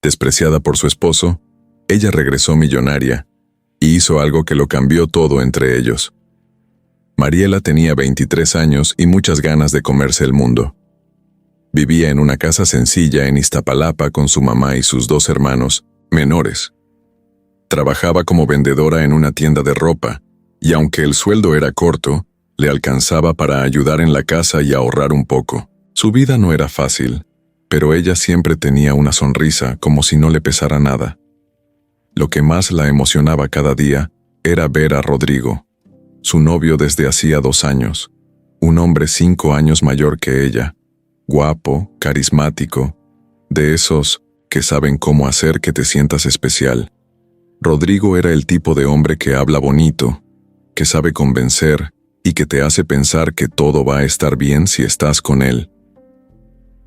Despreciada por su esposo, ella regresó millonaria y hizo algo que lo cambió todo entre ellos. Mariela tenía 23 años y muchas ganas de comerse el mundo. Vivía en una casa sencilla en Iztapalapa con su mamá y sus 2 hermanos, menores. Trabajaba como vendedora en una tienda de ropa, y aunque el sueldo era corto, le alcanzaba para ayudar en la casa y ahorrar un poco. Su vida no era fácil, pero ella siempre tenía una sonrisa como si no le pesara nada. Lo que más la emocionaba cada día era ver a Rodrigo, su novio desde hacía 2 años, un hombre 5 años mayor que ella, guapo, carismático, de esos que saben cómo hacer que te sientas especial. Rodrigo era el tipo de hombre que habla bonito, que sabe convencer y que te hace pensar que todo va a estar bien si estás con él.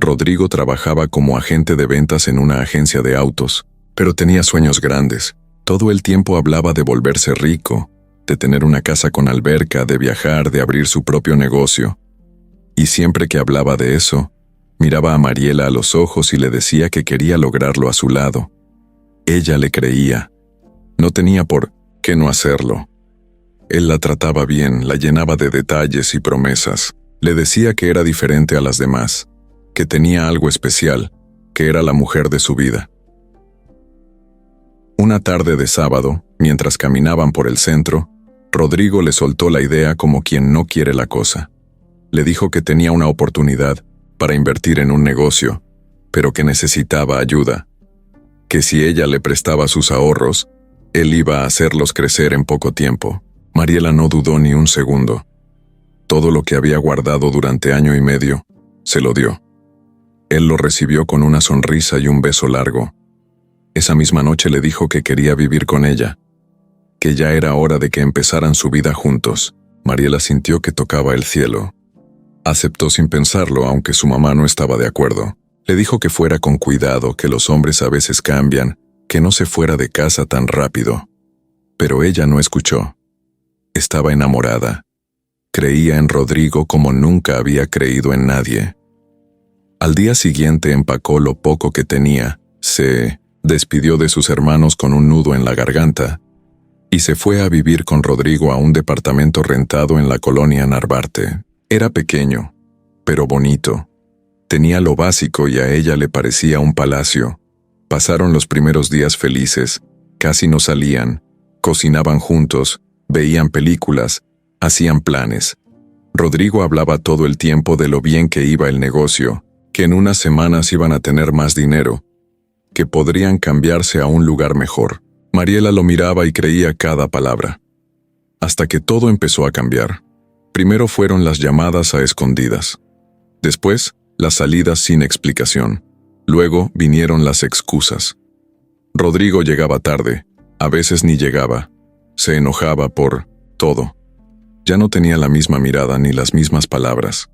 Rodrigo trabajaba como agente de ventas en una agencia de autos, pero tenía sueños grandes. Todo el tiempo hablaba de volverse rico, de tener una casa con alberca, de viajar, de abrir su propio negocio. Y siempre que hablaba de eso, miraba a Mariela a los ojos y le decía que quería lograrlo a su lado. Ella le creía. No tenía por qué no hacerlo. Él la trataba bien, la llenaba de detalles y promesas. Le decía que era diferente a las demás, que tenía algo especial, que era la mujer de su vida. Una tarde de sábado, mientras caminaban por el centro, Rodrigo le soltó la idea como quien no quiere la cosa. Le dijo que tenía una oportunidad para invertir en un negocio, pero que necesitaba ayuda, que si ella le prestaba sus ahorros, él iba a hacerlos crecer en poco tiempo. Mariela no dudó ni un segundo. Todo lo que había guardado durante 1 año y medio, se lo dio. Él lo recibió con una sonrisa y un beso largo. Esa misma noche le dijo que quería vivir con ella, que ya era hora de que empezaran su vida juntos. Mariela sintió que tocaba el cielo. Aceptó sin pensarlo, aunque su mamá no estaba de acuerdo. Le dijo que fuera con cuidado, que los hombres a veces cambian, que no se fuera de casa tan rápido. Pero ella no escuchó. Estaba enamorada. Creía en Rodrigo como nunca había creído en nadie. Al día siguiente empacó lo poco que tenía, se despidió de sus hermanos con un nudo en la garganta y se fue a vivir con Rodrigo a un departamento rentado en la colonia Narvarte. Era pequeño, pero bonito. Tenía lo básico y a ella le parecía un palacio. Pasaron los primeros días felices, casi no salían, cocinaban juntos, veían películas, hacían planes. Rodrigo hablaba todo el tiempo de lo bien que iba el negocio, que en unas semanas iban a tener más dinero, que podrían cambiarse a un lugar mejor. Mariela lo miraba y creía cada palabra. Hasta que todo empezó a cambiar. Primero fueron las llamadas a escondidas. Después, las salidas sin explicación. Luego vinieron las excusas. Rodrigo llegaba tarde, a veces ni llegaba. Se enojaba por todo. Ya no tenía la misma mirada ni las mismas palabras.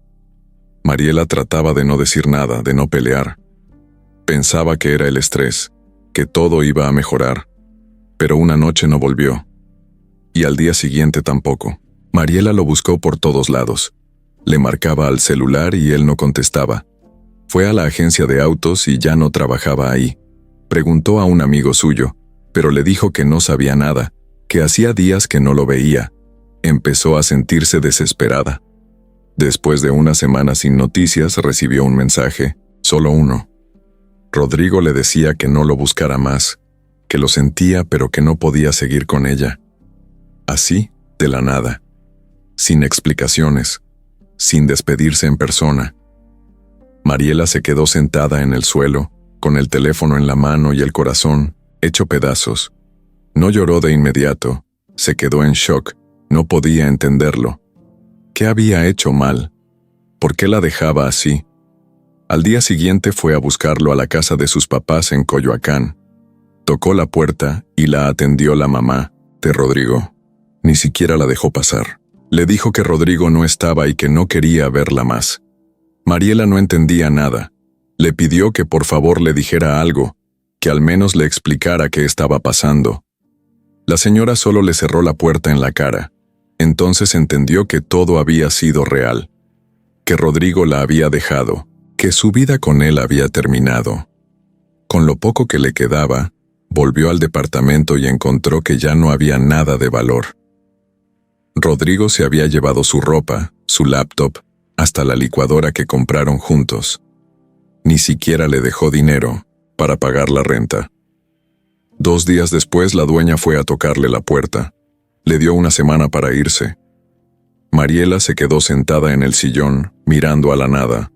Mariela trataba de no decir nada, de no pelear. Pensaba que era el estrés, que todo iba a mejorar. Pero una noche no volvió. Y al día siguiente tampoco. Mariela lo buscó por todos lados. Le marcaba al celular y él no contestaba. Fue a la agencia de autos y ya no trabajaba ahí. Preguntó a un amigo suyo, pero le dijo que no sabía nada, que hacía días que no lo veía. Empezó a sentirse desesperada. Después de una semana sin noticias, recibió un mensaje, solo uno. Rodrigo le decía que no lo buscara más, que lo sentía pero que no podía seguir con ella. Así, de la nada. Sin explicaciones, sin despedirse en persona. Mariela se quedó sentada en el suelo, con el teléfono en la mano y el corazón hecho pedazos. No lloró de inmediato, se quedó en shock, no podía entenderlo. ¿Qué había hecho mal? ¿Por qué la dejaba así? Al día siguiente fue a buscarlo a la casa de sus papás en Coyoacán. Tocó la puerta y la atendió la mamá de Rodrigo. Ni siquiera la dejó pasar. Le dijo que Rodrigo no estaba y que no quería verla más. Mariela no entendía nada. Le pidió que por favor le dijera algo, que al menos le explicara qué estaba pasando. La señora solo le cerró la puerta en la cara. Entonces entendió que todo había sido real, que Rodrigo la había dejado, que su vida con él había terminado. Con lo poco que le quedaba, volvió al departamento y encontró que ya no había nada de valor. Rodrigo se había llevado su ropa, su laptop, hasta la licuadora que compraron juntos. Ni siquiera le dejó dinero para pagar la renta. 2 días después, la dueña fue a tocarle la puerta. Le dio una semana para irse. Mariela se quedó sentada en el sillón, mirando a la nada.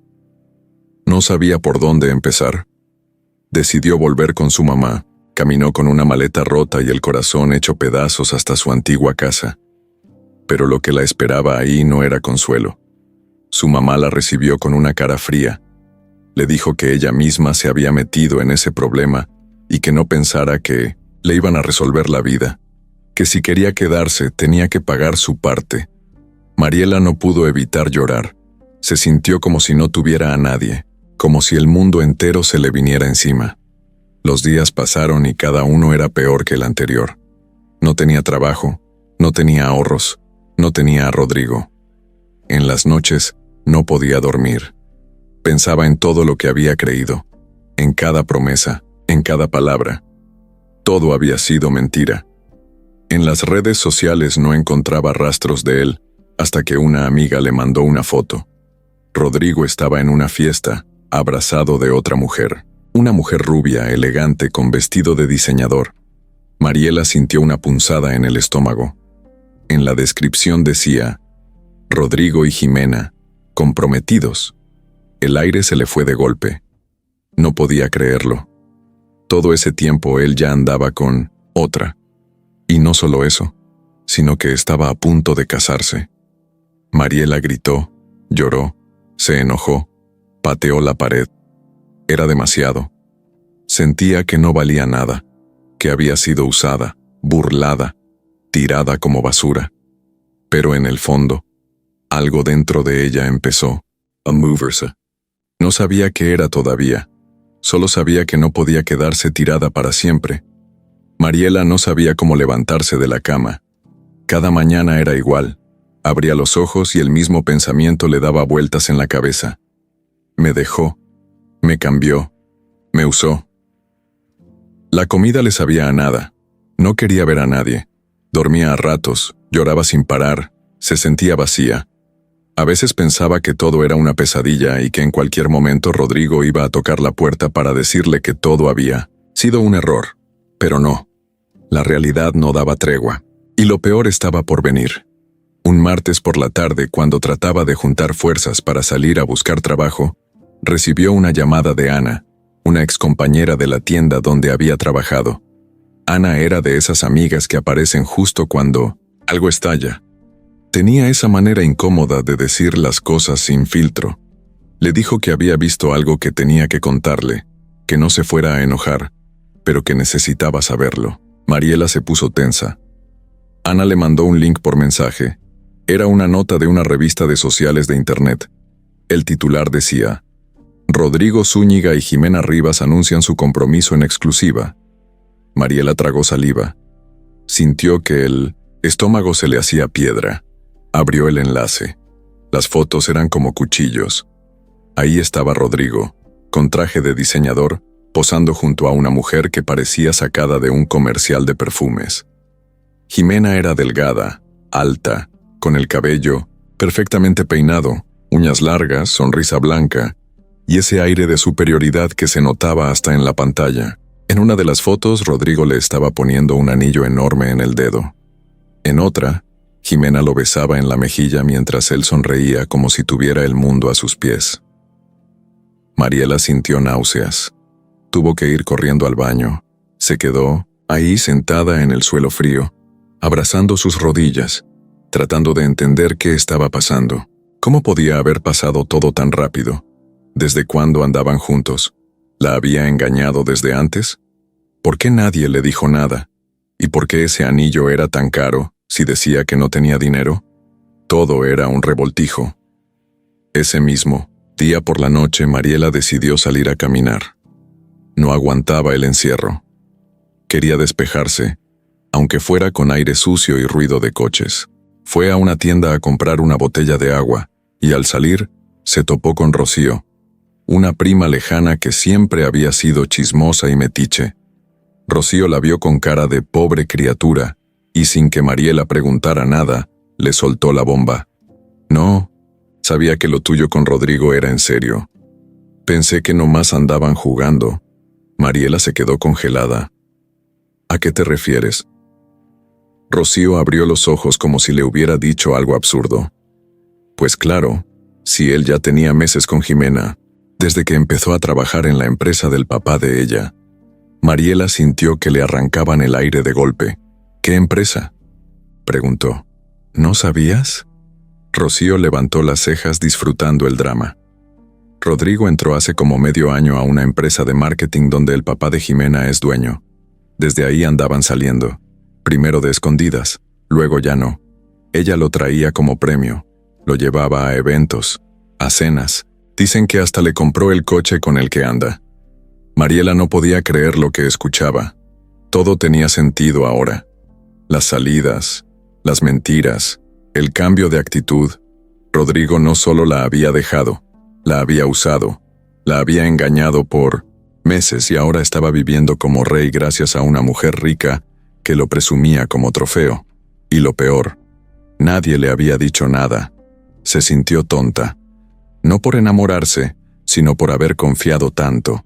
No sabía por dónde empezar. Decidió volver con su mamá. Caminó con una maleta rota y el corazón hecho pedazos hasta su antigua casa. Pero lo que la esperaba ahí no era consuelo. Su mamá la recibió con una cara fría. Le dijo que ella misma se había metido en ese problema y que no pensara que le iban a resolver la vida, que si quería quedarse tenía que pagar su parte. Mariela no pudo evitar llorar. Se sintió como si no tuviera a nadie, como si el mundo entero se le viniera encima. Los días pasaron y cada uno era peor que el anterior. No tenía trabajo, no tenía ahorros, no tenía a Rodrigo. En las noches no podía dormir. Pensaba en todo lo que había creído, en cada promesa, en cada palabra. Todo había sido mentira. En las redes sociales no encontraba rastros de él, hasta que una amiga le mandó una foto. Rodrigo estaba en una fiesta, abrazado de otra mujer. Una mujer rubia, elegante, con vestido de diseñador. Mariela sintió una punzada en el estómago. En la descripción decía: Rodrigo y Jimena, comprometidos. El aire se le fue de golpe. No podía creerlo. Todo ese tiempo él ya andaba con otra. Y no solo eso, sino que estaba a punto de casarse. Mariela gritó, lloró, se enojó, pateó la pared. Era demasiado. Sentía que no valía nada, que había sido usada, burlada, tirada como basura. Pero en el fondo, algo dentro de ella empezó a moverse. No sabía qué era todavía, solo sabía que no podía quedarse tirada para siempre. Mariela no sabía cómo levantarse de la cama. Cada mañana era igual. Abría los ojos y el mismo pensamiento le daba vueltas en la cabeza. Me dejó, me cambió, me usó. La comida le sabía a nada. No quería ver a nadie. Dormía a ratos, lloraba sin parar, se sentía vacía. A veces pensaba que todo era una pesadilla y que en cualquier momento Rodrigo iba a tocar la puerta para decirle que todo había sido un error. Pero no. La realidad no daba tregua. Y lo peor estaba por venir. Un martes por la tarde, cuando trataba de juntar fuerzas para salir a buscar trabajo, recibió una llamada de Ana, una excompañera de la tienda donde había trabajado. Ana era de esas amigas que aparecen justo cuando algo estalla. Tenía esa manera incómoda de decir las cosas sin filtro. Le dijo que había visto algo que tenía que contarle, que no se fuera a enojar, pero que necesitaba saberlo. Mariela se puso tensa. Ana le mandó un link por mensaje. Era una nota de una revista de sociales de internet. El titular decía: Rodrigo Zúñiga y Jimena Rivas anuncian su compromiso en exclusiva. Mariela tragó saliva. Sintió que el estómago se le hacía piedra. Abrió el enlace. Las fotos eran como cuchillos. Ahí estaba Rodrigo, con traje de diseñador, posando junto a una mujer que parecía sacada de un comercial de perfumes. Jimena era delgada, alta, con el cabello perfectamente peinado, uñas largas, sonrisa blanca, y ese aire de superioridad que se notaba hasta en la pantalla. En una de las fotos, Rodrigo le estaba poniendo un anillo enorme en el dedo. En otra, Jimena lo besaba en la mejilla mientras él sonreía como si tuviera el mundo a sus pies. Mariela sintió náuseas. Tuvo que ir corriendo al baño. Se quedó ahí sentada en el suelo frío, abrazando sus rodillas, tratando de entender qué estaba pasando. ¿Cómo podía haber pasado todo tan rápido? ¿Desde cuándo andaban juntos? ¿La había engañado desde antes? ¿Por qué nadie le dijo nada? ¿Y por qué ese anillo era tan caro si decía que no tenía dinero? Todo era un revoltijo. Ese mismo día por la noche, Mariela decidió salir a caminar. No aguantaba el encierro. Quería despejarse, aunque fuera con aire sucio y ruido de coches. Fue a una tienda a comprar una botella de agua, y al salir, se topó con Rocío, una prima lejana que siempre había sido chismosa y metiche. Rocío la vio con cara de pobre criatura, y sin que Mariela preguntara nada, le soltó la bomba. No, sabía que lo tuyo con Rodrigo era en serio. Pensé que nomás andaban jugando. Mariela se quedó congelada. ¿A qué te refieres? Rocío abrió los ojos como si le hubiera dicho algo absurdo. Pues claro, si él ya tenía meses con Jimena, desde que empezó a trabajar en la empresa del papá de ella. Mariela sintió que le arrancaban el aire de golpe. ¿Qué empresa?, preguntó. ¿No sabías? Rocío levantó las cejas disfrutando el drama. Rodrigo entró hace como medio año a una empresa de marketing donde el papá de Jimena es dueño. Desde ahí andaban saliendo. Primero de escondidas, luego ya no. Ella lo traía como premio. Lo llevaba a eventos, a cenas. Dicen que hasta le compró el coche con el que anda. Mariela no podía creer lo que escuchaba. Todo tenía sentido ahora. Las salidas, las mentiras, el cambio de actitud. Rodrigo no solo la había dejado, la había usado, la había engañado por meses y ahora estaba viviendo como rey gracias a una mujer rica que lo presumía como trofeo. Y lo peor, nadie le había dicho nada. Se sintió tonta. No por enamorarse, sino por haber confiado tanto.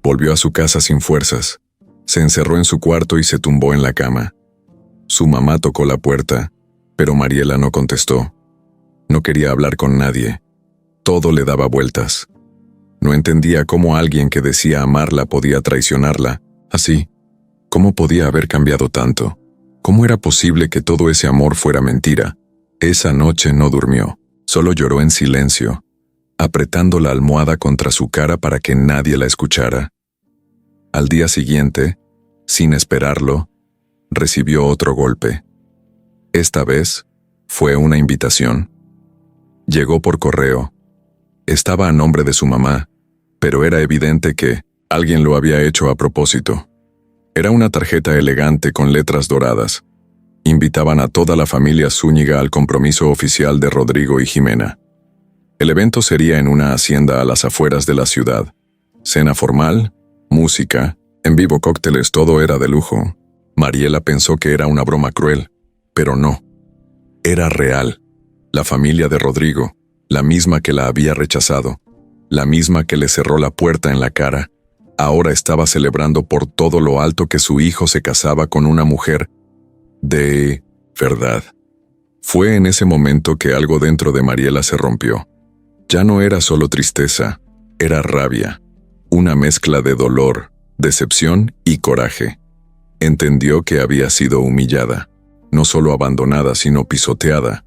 Volvió a su casa sin fuerzas. Se encerró en su cuarto y se tumbó en la cama. Su mamá tocó la puerta, pero Mariela no contestó. No quería hablar con nadie. Todo le daba vueltas. No entendía cómo alguien que decía amarla podía traicionarla, así. ¿Cómo podía haber cambiado tanto? ¿Cómo era posible que todo ese amor fuera mentira? Esa noche no durmió. Solo lloró en silencio, apretando la almohada contra su cara para que nadie la escuchara. Al día siguiente, sin esperarlo, recibió otro golpe. Esta vez, fue una invitación. Llegó por correo. Estaba a nombre de su mamá, pero era evidente que alguien lo había hecho a propósito. Era una tarjeta elegante con letras doradas. Invitaban a toda la familia Zúñiga al compromiso oficial de Rodrigo y Jimena. El evento sería en una hacienda a las afueras de la ciudad. Cena formal, música, en vivo cócteles, todo era de lujo. Mariela pensó que era una broma cruel, pero no. Era real. La familia de Rodrigo, la misma que la había rechazado, la misma que le cerró la puerta en la cara, ahora estaba celebrando por todo lo alto que su hijo se casaba con una mujer de verdad. Fue en ese momento que algo dentro de Mariela se rompió. Ya no era solo tristeza, era rabia, una mezcla de dolor, decepción y coraje. Entendió que había sido humillada, no solo abandonada, sino pisoteada.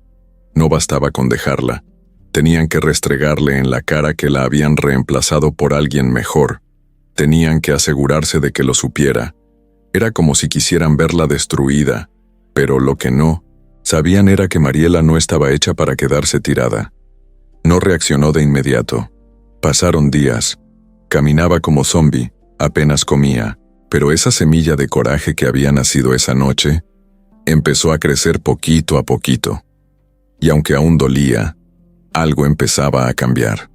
No bastaba con dejarla. Tenían que restregarle en la cara que la habían reemplazado por alguien mejor. Tenían que asegurarse de que lo supiera. Era como si quisieran verla destruida, pero lo que no sabían era que Mariela no estaba hecha para quedarse tirada. No reaccionó de inmediato. Pasaron días. Caminaba como zombi, apenas comía, pero esa semilla de coraje que había nacido esa noche empezó a crecer poquito a poquito. Y aunque aún dolía, algo empezaba a cambiar.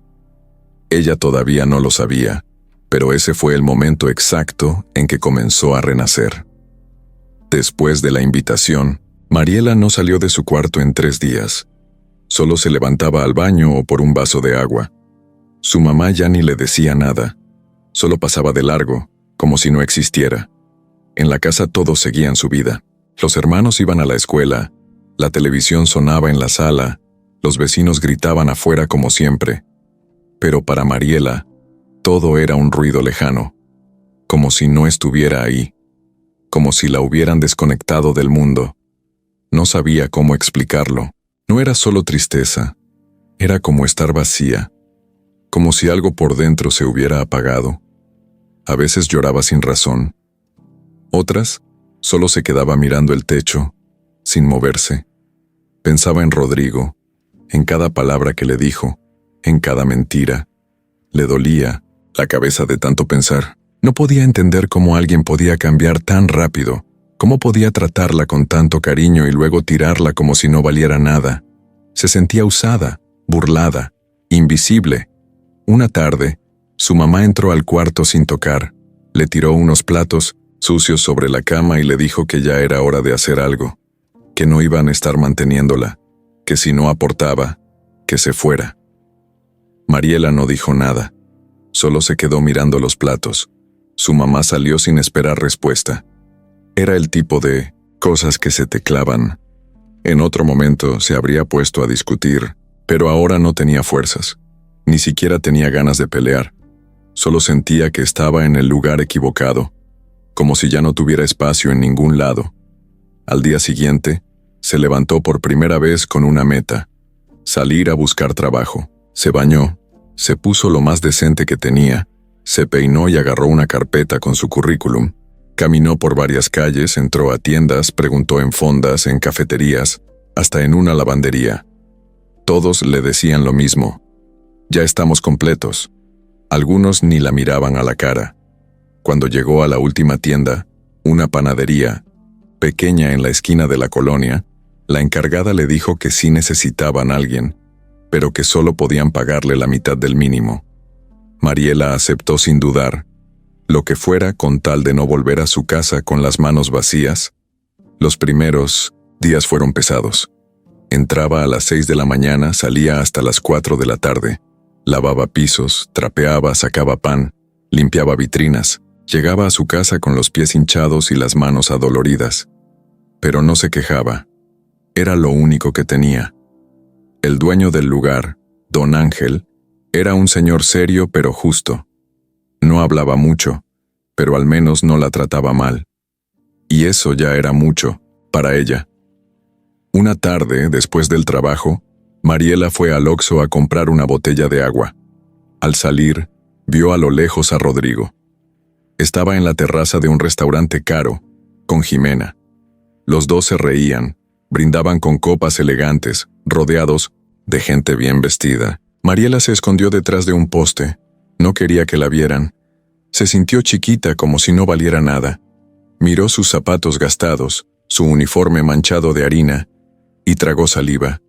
Ella todavía no lo sabía, pero ese fue el momento exacto en que comenzó a renacer. Después de la invitación, Mariela no salió de su cuarto en 3 días. Solo se levantaba al baño o por un vaso de agua. Su mamá ya ni le decía nada. Solo pasaba de largo, como si no existiera. En la casa todos seguían su vida. Los hermanos iban a la escuela, la televisión sonaba en la sala, los vecinos gritaban afuera como siempre. Pero para Mariela, todo era un ruido lejano, como si no estuviera ahí, como si la hubieran desconectado del mundo. No sabía cómo explicarlo. No era solo tristeza, era como estar vacía, como si algo por dentro se hubiera apagado. A veces lloraba sin razón. Otras, solo se quedaba mirando el techo, sin moverse. Pensaba en Rodrigo, en cada palabra que le dijo, en cada mentira. Le dolía la cabeza de tanto pensar. No podía entender cómo alguien podía cambiar tan rápido, cómo podía tratarla con tanto cariño y luego tirarla como si no valiera nada. Se sentía usada, burlada, invisible. Una tarde, su mamá entró al cuarto sin tocar, le tiró unos platos sucios sobre la cama y le dijo que ya era hora de hacer algo, que no iban a estar manteniéndola, que si no aportaba, que se fuera. Mariela no dijo nada, solo se quedó mirando los platos. Su mamá salió sin esperar respuesta. Era el tipo de cosas que se te clavan. En otro momento se habría puesto a discutir, pero ahora no tenía fuerzas. Ni siquiera tenía ganas de pelear. Solo sentía que estaba en el lugar equivocado, como si ya no tuviera espacio en ningún lado. Al día siguiente, se levantó por primera vez con una meta: salir a buscar trabajo. Se bañó, se puso lo más decente que tenía, se peinó y agarró una carpeta con su currículum. Caminó por varias calles, entró a tiendas, preguntó en fondas, en cafeterías, hasta en una lavandería. Todos le decían lo mismo: ya estamos completos. Algunos ni la miraban a la cara. Cuando llegó a la última tienda, una panadería, pequeña en la esquina de la colonia, la encargada le dijo que sí necesitaban a alguien, pero que solo podían pagarle la mitad del mínimo. Mariela aceptó sin dudar, lo que fuera con tal de no volver a su casa con las manos vacías. Los primeros días fueron pesados. Entraba a las 6 de la mañana, salía hasta las 4 de la tarde. Lavaba pisos, trapeaba, sacaba pan, limpiaba vitrinas. Llegaba a su casa con los pies hinchados y las manos adoloridas. Pero no se quejaba. Era lo único que tenía. El dueño del lugar, don Ángel, era un señor serio pero justo. No hablaba mucho, pero al menos no la trataba mal. Y eso ya era mucho, para ella. Una tarde, después del trabajo, Mariela fue al Oxxo a comprar una botella de agua. Al salir, vio a lo lejos a Rodrigo. Estaba en la terraza de un restaurante caro, con Jimena. Los dos se reían, brindaban con copas elegantes, rodeados de gente bien vestida. Mariela se escondió detrás de un poste. No quería que la vieran. Se sintió chiquita como si no valiera nada. Miró sus zapatos gastados, su uniforme manchado de harina, y tragó saliva.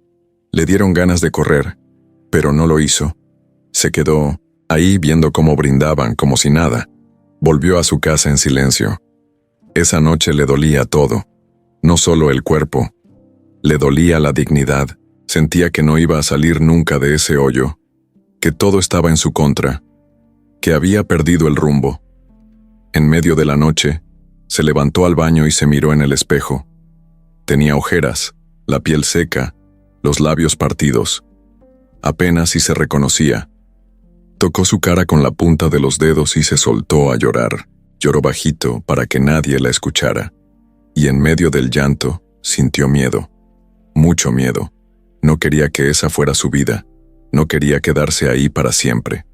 Le dieron ganas de correr, pero no lo hizo. Se quedó ahí viendo cómo brindaban, como si nada. Volvió a su casa en silencio. Esa noche le dolía todo, no solo el cuerpo. Le dolía la dignidad. Sentía que no iba a salir nunca de ese hoyo, que todo estaba en su contra, que había perdido el rumbo. En medio de la noche, se levantó al baño y se miró en el espejo. Tenía ojeras, la piel seca, los labios partidos. Apenas si se reconocía. Tocó su cara con la punta de los dedos y se soltó a llorar. Lloró bajito para que nadie la escuchara. Y en medio del llanto, sintió miedo. Mucho miedo. No quería que esa fuera su vida. No quería quedarse ahí para siempre.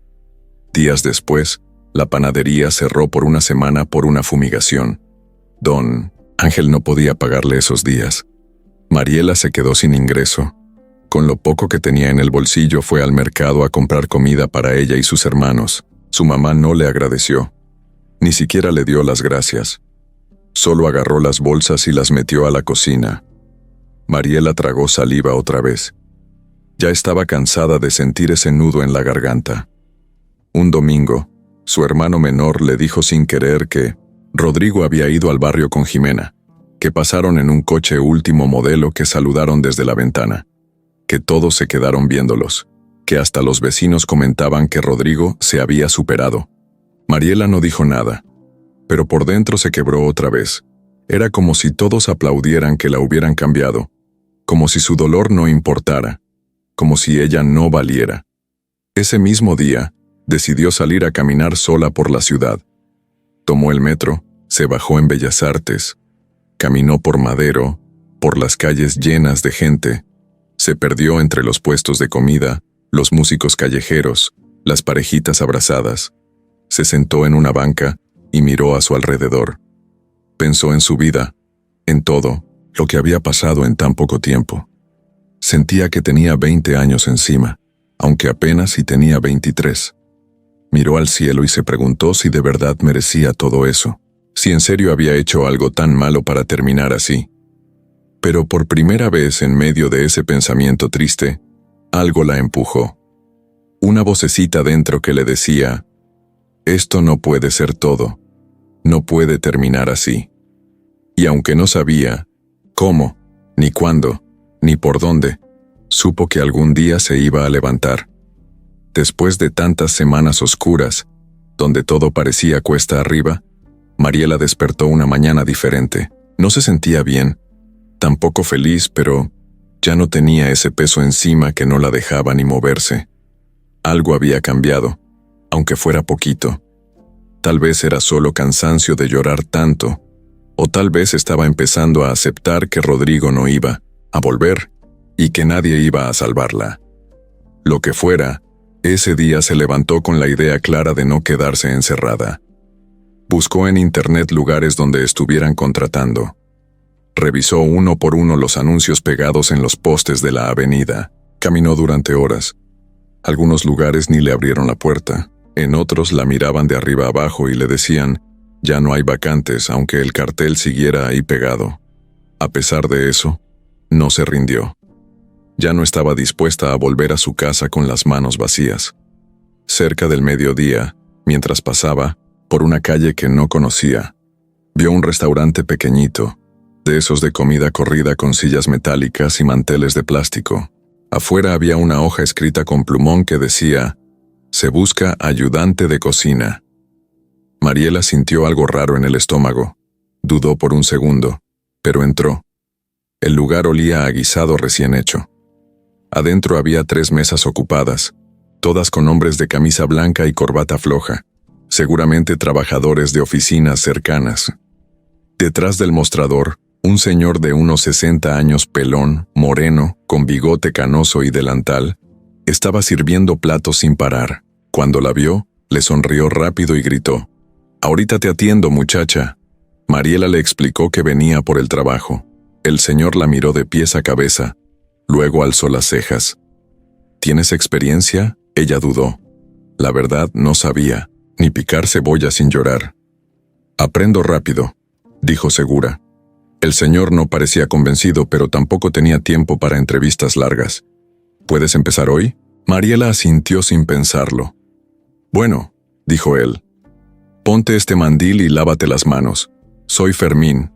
Días después, la panadería cerró por una semana por una fumigación. Don Ángel no podía pagarle esos días. Mariela se quedó sin ingreso. Con lo poco que tenía en el bolsillo fue al mercado a comprar comida para ella y sus hermanos. Su mamá no le agradeció. Ni siquiera le dio las gracias. Solo agarró las bolsas y las metió a la cocina. Mariela tragó saliva otra vez. Ya estaba cansada de sentir ese nudo en la garganta. Un domingo, su hermano menor le dijo sin querer que Rodrigo había ido al barrio con Jimena, que pasaron en un coche último modelo, que saludaron desde la ventana, que todos se quedaron viéndolos, que hasta los vecinos comentaban que Rodrigo se había superado. Mariela no dijo nada, pero por dentro se quebró otra vez. Era como si todos aplaudieran que la hubieran cambiado, como si su dolor no importara, como si ella no valiera. Ese mismo día, decidió salir a caminar sola por la ciudad. Tomó el metro, se bajó en Bellas Artes, caminó por Madero, por las calles llenas de gente, se perdió entre los puestos de comida, los músicos callejeros, las parejitas abrazadas. Se sentó en una banca y miró a su alrededor. Pensó en su vida, en todo lo que había pasado en tan poco tiempo. Sentía que tenía 20 años encima, aunque apenas si tenía 23. Miró al cielo y se preguntó si de verdad merecía todo eso, si en serio había hecho algo tan malo para terminar así. Pero por primera vez en medio de ese pensamiento triste, algo la empujó. una vocecita dentro que le decía: «Esto no puede ser todo, no puede terminar así». Y aunque no sabía cómo, ni cuándo, ni por dónde, supo que algún día se iba a levantar. Después de tantas semanas oscuras, donde todo parecía cuesta arriba, Mariela despertó una mañana diferente. No se sentía bien, tampoco feliz, pero ya no tenía ese peso encima que no la dejaba ni moverse. Algo había cambiado, aunque fuera poquito. Tal vez era solo cansancio de llorar tanto, o tal vez estaba empezando a aceptar que Rodrigo no iba a volver y que nadie iba a salvarla. Lo que fuera, ese día se levantó con la idea clara de no quedarse encerrada. Buscó en internet lugares donde estuvieran contratando. Revisó uno por uno los anuncios pegados en los postes de la avenida. Caminó durante horas. Algunos lugares ni le abrieron la puerta. En otros la miraban de arriba abajo y le decían: «Ya no hay vacantes», aunque el cartel siguiera ahí pegado. A pesar de eso, no se rindió. Ya no estaba dispuesta a volver a su casa con las manos vacías. Cerca del mediodía, mientras pasaba por una calle que no conocía, vio un restaurante pequeñito, de esos de comida corrida con sillas metálicas y manteles de plástico. Afuera había una hoja escrita con plumón que decía: «Se busca ayudante de cocina». Mariela sintió algo raro en el estómago. Dudó por un segundo, pero entró. El lugar olía a guisado recién hecho. Adentro había 3 mesas ocupadas, todas con hombres de camisa blanca y corbata floja, seguramente trabajadores de oficinas cercanas. Detrás del mostrador, un señor de unos 60 años, pelón, moreno, con bigote canoso y delantal, estaba sirviendo platos sin parar. Cuando la vio, le sonrió rápido y gritó: «Ahorita te atiendo, muchacha». Mariela le explicó que venía por el trabajo. El señor la miró de pies a cabeza, luego alzó las cejas. «¿Tienes experiencia?», ella dudó. La verdad, no sabía, ni picar cebolla sin llorar. «Aprendo rápido», dijo segura. El señor no parecía convencido, pero tampoco tenía tiempo para entrevistas largas. «¿Puedes empezar hoy?». Mariela asintió sin pensarlo. «Bueno», dijo él. «Ponte este mandil y lávate las manos. Soy Fermín».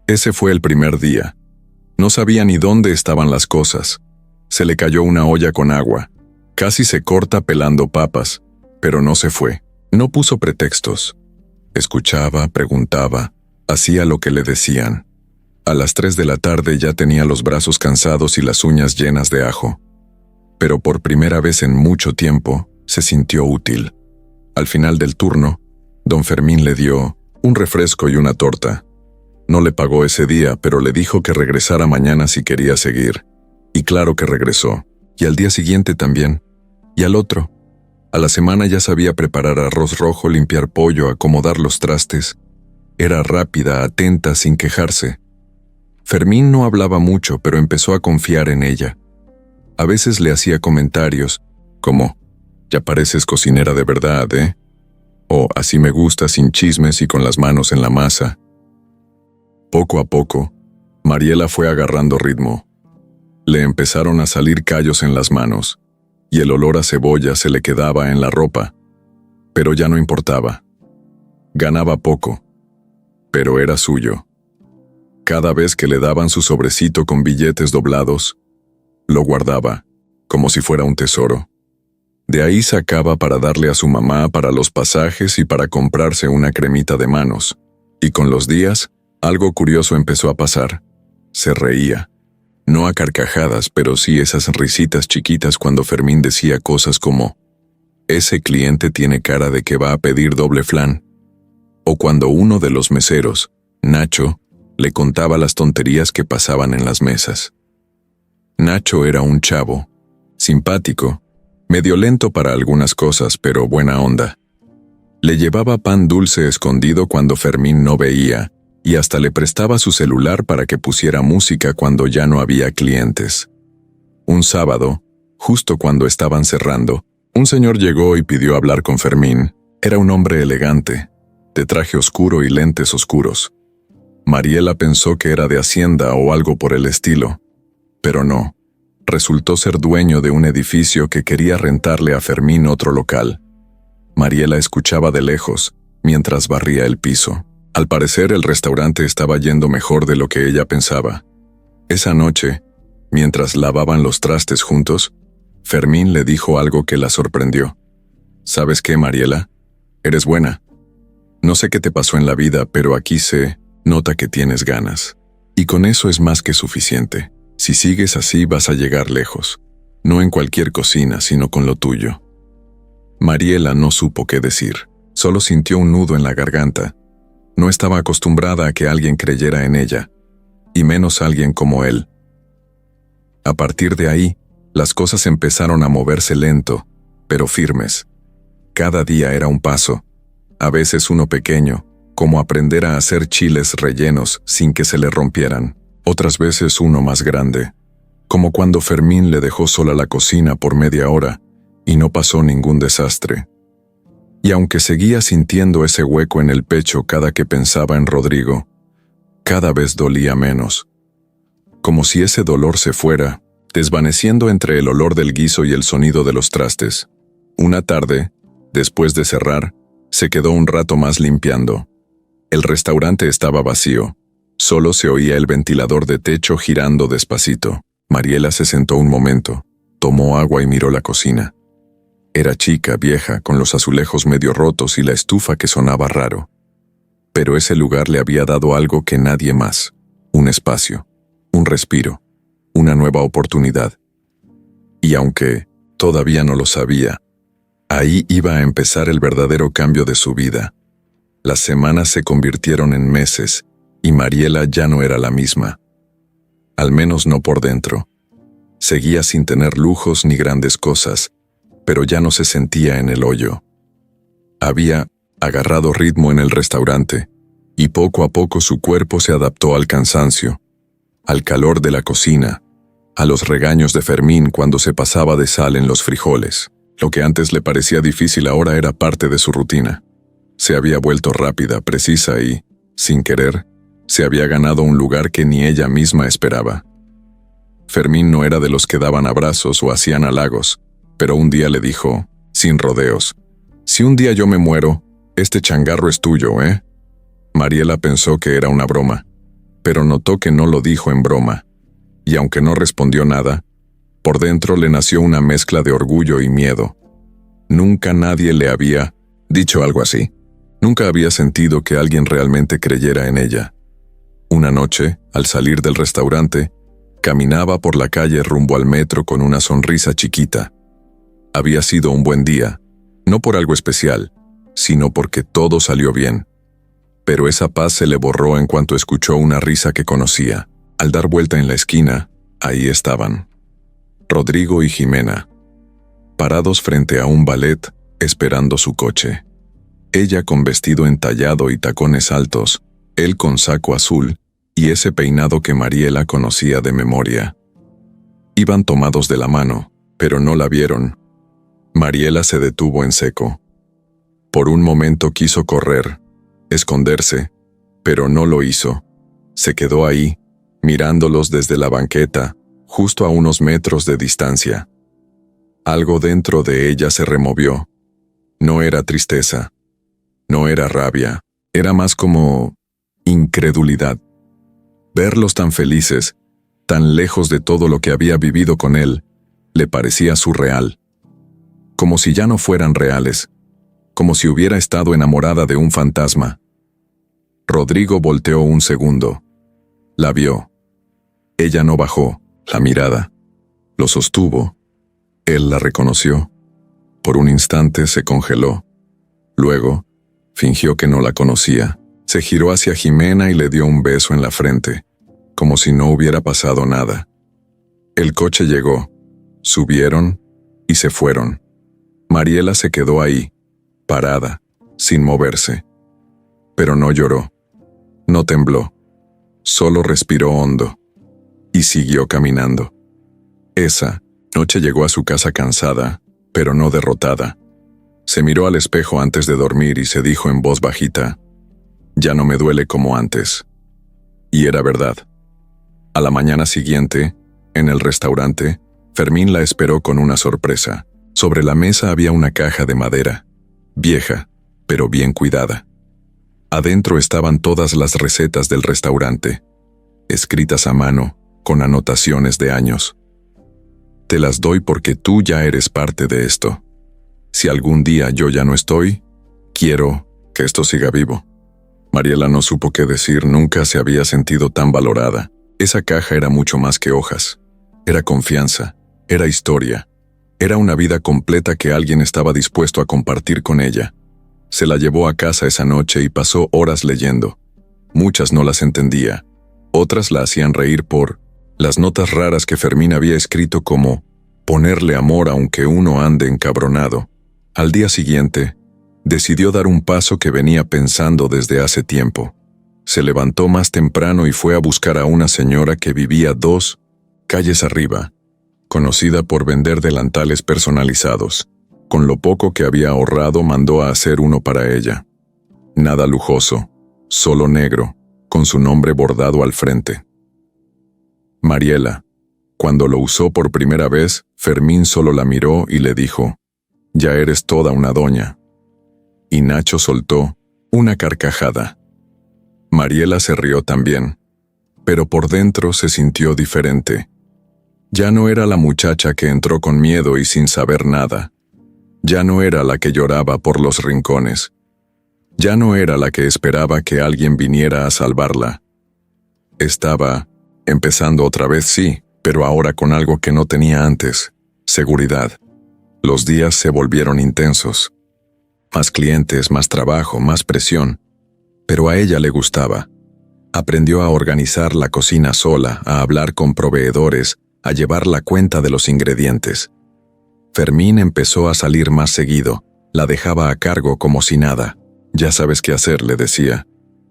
Ese fue el primer día. No sabía ni dónde estaban las cosas. Se le cayó una olla con agua. Casi se corta pelando papas, pero no se fue. No puso pretextos. Escuchaba, preguntaba, hacía lo que le decían. A las 3 de la tarde ya tenía los brazos cansados y las uñas llenas de ajo. Pero por primera vez en mucho tiempo, se sintió útil. Al final del turno, don Fermín le dio un refresco y una torta. No le pagó ese día, pero le dijo que regresara mañana si quería seguir. Y claro que regresó. Y al día siguiente también. Y al otro. A la semana ya sabía preparar arroz rojo, limpiar pollo, acomodar los trastes. Era rápida, atenta, sin quejarse. Fermín no hablaba mucho, pero empezó a confiar en ella. A veces le hacía comentarios, como: «Ya pareces cocinera de verdad, ¿eh?», o «Así me gusta, sin chismes y con las manos en la masa». Poco a poco, Mariela fue agarrando ritmo. Le empezaron a salir callos en las manos, y el olor a cebolla se le quedaba en la ropa, pero ya no importaba. Ganaba poco, pero era suyo. Cada vez que le daban su sobrecito con billetes doblados, lo guardaba, como si fuera un tesoro. De ahí sacaba para darle a su mamá para los pasajes y para comprarse una cremita de manos. Y con los días, algo curioso empezó a pasar. Se reía. No a carcajadas, pero sí esas risitas chiquitas cuando Fermín decía cosas como: «Ese cliente tiene cara de que va a pedir doble flan». O cuando uno de los meseros, Nacho, le contaba las tonterías que pasaban en las mesas. Nacho era un chavo, simpático, medio lento para algunas cosas, pero buena onda. Le llevaba pan dulce escondido cuando Fermín no veía, y hasta le prestaba su celular para que pusiera música cuando ya no había clientes. Un sábado, justo cuando estaban cerrando, un señor llegó y pidió hablar con Fermín. Era un hombre elegante, de traje oscuro y lentes oscuros. Mariela pensó que era de Hacienda o algo por el estilo, pero no. Resultó ser dueño de un edificio que quería rentarle a Fermín otro local. Mariela escuchaba de lejos, mientras barría el piso. Al parecer, el restaurante estaba yendo mejor de lo que ella pensaba. Esa noche, mientras lavaban los trastes juntos, Fermín le dijo algo que la sorprendió. ¿Sabes qué, Mariela? Eres buena. No sé qué te pasó en la vida, pero aquí se nota que tienes ganas. Y con eso es más que suficiente. Si sigues así vas a llegar lejos. No en cualquier cocina, sino con lo tuyo. Mariela no supo qué decir. Solo sintió un nudo en la garganta. No estaba acostumbrada a que alguien creyera en ella, y menos alguien como él. A partir de ahí, las cosas empezaron a moverse lento, pero firmes. Cada día era un paso, a veces uno pequeño, como aprender a hacer chiles rellenos sin que se le rompieran. Otras veces uno más grande, como cuando Fermín le dejó sola la cocina por media hora y no pasó ningún desastre. Y aunque seguía sintiendo ese hueco en el pecho cada que pensaba en Rodrigo, cada vez dolía menos. Como si ese dolor se fuera, desvaneciendo entre el olor del guiso y el sonido de los trastes. Una tarde, después de cerrar, se quedó un rato más limpiando. El restaurante estaba vacío. Solo se oía el ventilador de techo girando despacito. Mariela se sentó un momento, tomó agua y miró la cocina. Era chica, vieja, con los azulejos medio rotos y la estufa que sonaba raro. Pero ese lugar le había dado algo que nadie más: un espacio, un respiro, una nueva oportunidad. Y aunque todavía no lo sabía, ahí iba a empezar el verdadero cambio de su vida. Las semanas se convirtieron en meses, y Mariela ya no era la misma. Al menos no por dentro. Seguía sin tener lujos ni grandes cosas, pero ya no se sentía en el hoyo. Había agarrado ritmo en el restaurante, y poco a poco su cuerpo se adaptó al cansancio, al calor de la cocina, a los regaños de Fermín cuando se pasaba de sal en los frijoles. Lo que antes le parecía difícil ahora era parte de su rutina. Se había vuelto rápida, precisa y, sin querer, se había ganado un lugar que ni ella misma esperaba. Fermín no era de los que daban abrazos o hacían halagos, pero un día le dijo, sin rodeos: «Si un día yo me muero, este changarro es tuyo, ¿eh?» Mariela pensó que era una broma, pero notó que no lo dijo en broma, y aunque no respondió nada, por dentro le nació una mezcla de orgullo y miedo. Nunca nadie le había dicho algo así. Nunca había sentido que alguien realmente creyera en ella. Una noche, al salir del restaurante, caminaba por la calle rumbo al metro con una sonrisa chiquita. Había sido un buen día, no por algo especial, sino porque todo salió bien. Pero esa paz se le borró en cuanto escuchó una risa que conocía. Al dar vuelta en la esquina, ahí estaban Rodrigo y Jimena, parados frente a un ballet, esperando su coche. Ella con vestido entallado y tacones altos, él con saco azul y ese peinado que Mariela conocía de memoria. Iban tomados de la mano, pero no la vieron. Mariela se detuvo en seco. Por un momento quiso correr, esconderse, pero no lo hizo. Se quedó ahí, mirándolos desde la banqueta, justo a unos metros de distancia. Algo dentro de ella se removió. No era tristeza, no era rabia, era más como incredulidad. Verlos tan felices, tan lejos de todo lo que había vivido con él, le parecía surreal. Como si ya no fueran reales, como si hubiera estado enamorada de un fantasma. Rodrigo volteó un segundo. La vio. Ella no bajó la mirada. Lo sostuvo. Él la reconoció. Por un instante se congeló. Luego, fingió que no la conocía. Se giró hacia Jimena y le dio un beso en la frente, como si no hubiera pasado nada. El coche llegó. Subieron y se fueron. Mariela se quedó ahí, parada, sin moverse. Pero no lloró. No tembló. Solo respiró hondo. Y siguió caminando. Esa noche llegó a su casa cansada, pero no derrotada. Se miró al espejo antes de dormir y se dijo en voz bajita: «Ya no me duele como antes». Y era verdad. A la mañana siguiente, en el restaurante, Fermín la esperó con una sorpresa. Sobre la mesa había una caja de madera, vieja, pero bien cuidada. Adentro estaban todas las recetas del restaurante, escritas a mano, con anotaciones de años. Te las doy porque tú ya eres parte de esto. Si algún día yo ya no estoy, quiero que esto siga vivo. Mariela no supo qué decir, nunca se había sentido tan valorada. Esa caja era mucho más que hojas. Era confianza, era historia, era una vida completa que alguien estaba dispuesto a compartir con ella. Se la llevó a casa esa noche y pasó horas leyendo. Muchas no las entendía, otras la hacían reír por las notas raras que Fermín había escrito como ponerle amor aunque uno ande encabronado. Al día siguiente, decidió dar un paso que venía pensando desde hace tiempo. Se levantó más temprano y fue a buscar a una señora que vivía 2 calles arriba, conocida por vender delantales personalizados. Con lo poco que había ahorrado mandó a hacer uno para ella. Nada lujoso, solo negro, con su nombre bordado al frente. Mariela. Cuando lo usó por primera vez, Fermín solo la miró y le dijo, «Ya eres toda una doña». Y Nacho soltó una carcajada. Mariela se rió también, pero por dentro se sintió diferente. Ya no era la muchacha que entró con miedo y sin saber nada. Ya no era la que lloraba por los rincones. Ya no era la que esperaba que alguien viniera a salvarla. Estaba empezando otra vez, sí, pero ahora con algo que no tenía antes: seguridad. Los días se volvieron intensos. Más clientes, más trabajo, más presión. Pero a ella le gustaba. Aprendió a organizar la cocina sola, a hablar con proveedores, a llevar la cuenta de los ingredientes. Fermín empezó a salir más seguido, la dejaba a cargo como si nada. «Ya sabes qué hacer», le decía.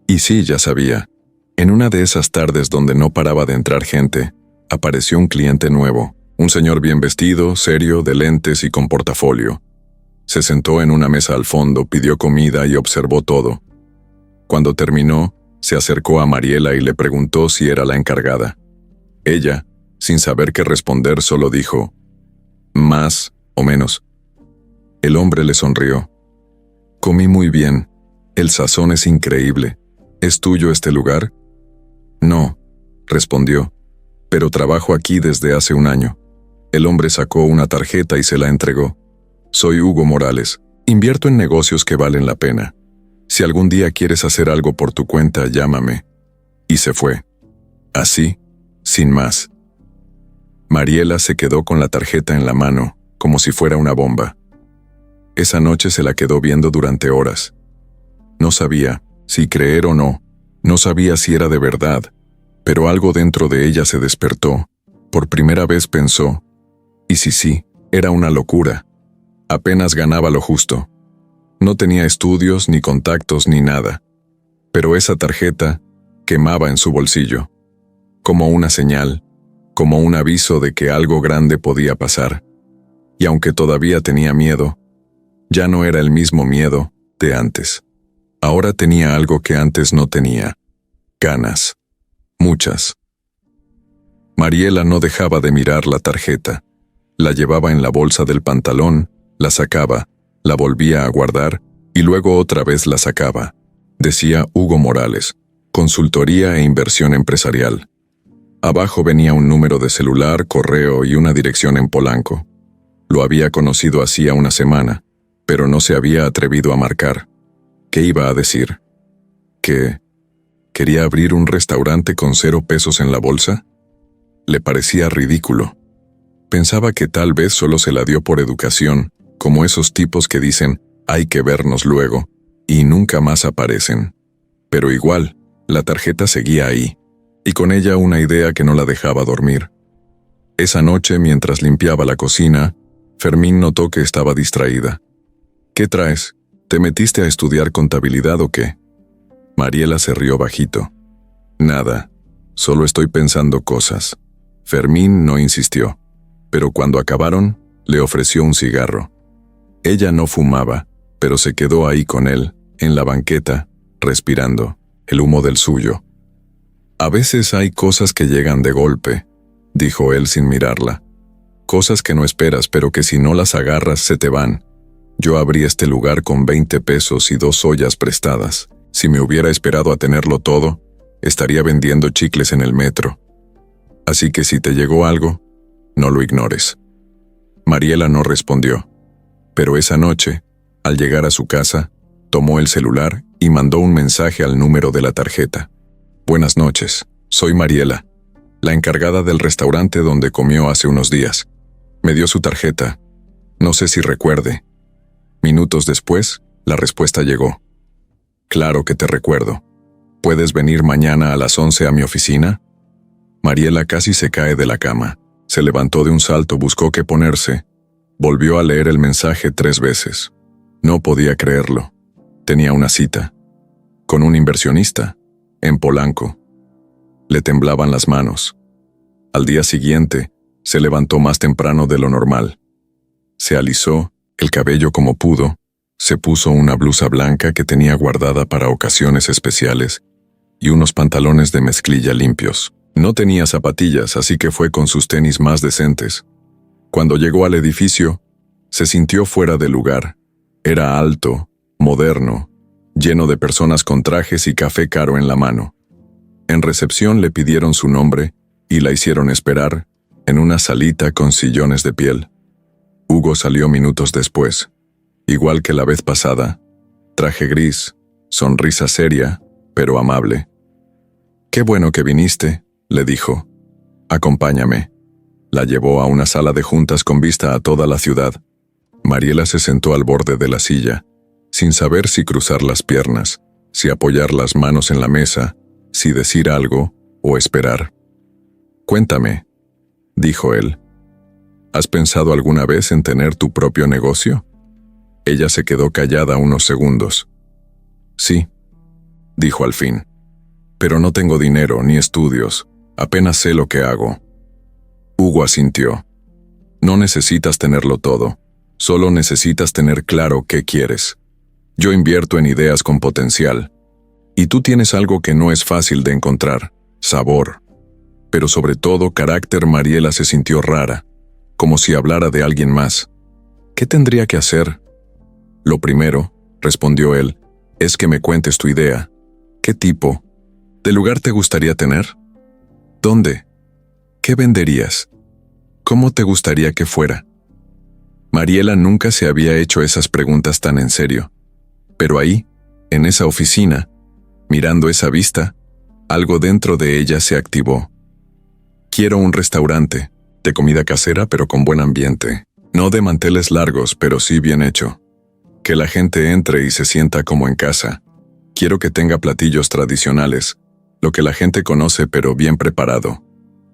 Y sí, ya sabía. En una de esas tardes donde no paraba de entrar gente, apareció un cliente nuevo, un señor bien vestido, serio, de lentes y con portafolio. Se sentó en una mesa al fondo, pidió comida y observó todo. Cuando terminó, se acercó a Mariela y le preguntó si era la encargada. Ella, sin saber qué responder, solo dijo, «Más o menos». El hombre le sonrió. «Comí muy bien. El sazón es increíble. ¿Es tuyo este lugar?» «No», respondió, «pero trabajo aquí desde hace un año». El hombre sacó una tarjeta y se la entregó. «Soy Hugo Morales. Invierto en negocios que valen la pena. Si algún día quieres hacer algo por tu cuenta, llámame». Y se fue. Así, sin más. Mariela se quedó con la tarjeta en la mano, como si fuera una bomba. Esa noche se la quedó viendo durante horas. No sabía si creer o no, no sabía si era de verdad, pero algo dentro de ella se despertó. Por primera vez pensó, ¿y si sí? Era una locura. Apenas ganaba lo justo. No tenía estudios, ni contactos, ni nada. Pero esa tarjeta quemaba en su bolsillo, como una señal, como un aviso de que algo grande podía pasar. Y aunque todavía tenía miedo, ya no era el mismo miedo de antes. Ahora tenía algo que antes no tenía: ganas. Muchas. Mariela no dejaba de mirar la tarjeta. La llevaba en la bolsa del pantalón, la sacaba, la volvía a guardar y luego otra vez la sacaba. Decía Hugo Morales, consultoría e inversión empresarial. Abajo venía un número de celular, correo y una dirección en Polanco. Lo había conocido hacía una semana, pero no se había atrevido a marcar. ¿Qué iba a decir? ¿Que quería abrir un restaurante con 0 pesos en la bolsa? Le parecía ridículo. Pensaba que tal vez solo se la dio por educación, como esos tipos que dicen, «hay que vernos luego», y nunca más aparecen. Pero igual, la tarjeta seguía ahí, y con ella una idea que no la dejaba dormir. Esa noche, mientras limpiaba la cocina, Fermín notó que estaba distraída. «¿Qué traes? ¿Te metiste a estudiar contabilidad o qué?» Mariela se rió bajito. «Nada, solo estoy pensando cosas». Fermín no insistió, pero cuando acabaron, le ofreció un cigarro. Ella no fumaba, pero se quedó ahí con él, en la banqueta, respirando el humo del suyo. «A veces hay cosas que llegan de golpe», dijo él sin mirarla. Cosas que no esperas, pero que si no las agarras se te van. Yo abrí este lugar con 20 pesos y 2 ollas prestadas. Si me hubiera esperado a tenerlo todo, estaría vendiendo chicles en el metro. Así que si te llegó algo, no lo ignores. Mariela no respondió, pero esa noche, al llegar a su casa, tomó el celular y mandó un mensaje al número de la tarjeta. Buenas noches, soy Mariela, la encargada del restaurante donde comió hace unos días. Me dio su tarjeta. No sé si recuerde. Minutos después, la respuesta llegó. Claro que te recuerdo. ¿Puedes venir mañana a las 11 a mi oficina? Mariela casi se cae de la cama. Se levantó de un salto, buscó qué ponerse. Volvió a leer el mensaje 3 veces. No podía creerlo. Tenía una cita. Con un inversionista. En Polanco. Le temblaban las manos. Al día siguiente, se levantó más temprano de lo normal. Se alisó el cabello como pudo, se puso una blusa blanca que tenía guardada para ocasiones especiales y unos pantalones de mezclilla limpios. No tenía zapatillas, así que fue con sus tenis más decentes. Cuando llegó al edificio, se sintió fuera de lugar. Era alto, moderno, lleno de personas con trajes y café caro en la mano. En recepción le pidieron su nombre y la hicieron esperar en una salita con sillones de piel. Hugo salió minutos después, igual que la vez pasada, traje gris, sonrisa seria, pero amable. «Qué bueno que viniste», le dijo. «Acompáñame». La llevó a una sala de juntas con vista a toda la ciudad. Mariela se sentó al borde de la silla, sin saber si cruzar las piernas, si apoyar las manos en la mesa, si decir algo o esperar. «Cuéntame», dijo él. ¿Has pensado alguna vez en tener tu propio negocio? Ella se quedó callada unos segundos. Sí, dijo al fin. Pero no tengo dinero ni estudios, apenas sé lo que hago. Hugo asintió. No necesitas tenerlo todo, solo necesitas tener claro qué quieres. Yo invierto en ideas con potencial. Y tú tienes algo que no es fácil de encontrar, sabor. Pero sobre todo carácter. Mariela se sintió rara, como si hablara de alguien más. ¿Qué tendría que hacer? Lo primero, respondió él, es que me cuentes tu idea. ¿Qué tipo de lugar te gustaría tener? ¿Dónde? ¿Qué venderías? ¿Cómo te gustaría que fuera? Mariela nunca se había hecho esas preguntas tan en serio. Pero ahí, en esa oficina, mirando esa vista, algo dentro de ella se activó. Quiero un restaurante, de comida casera pero con buen ambiente. No de manteles largos, pero sí bien hecho. Que la gente entre y se sienta como en casa. Quiero que tenga platillos tradicionales, lo que la gente conoce pero bien preparado.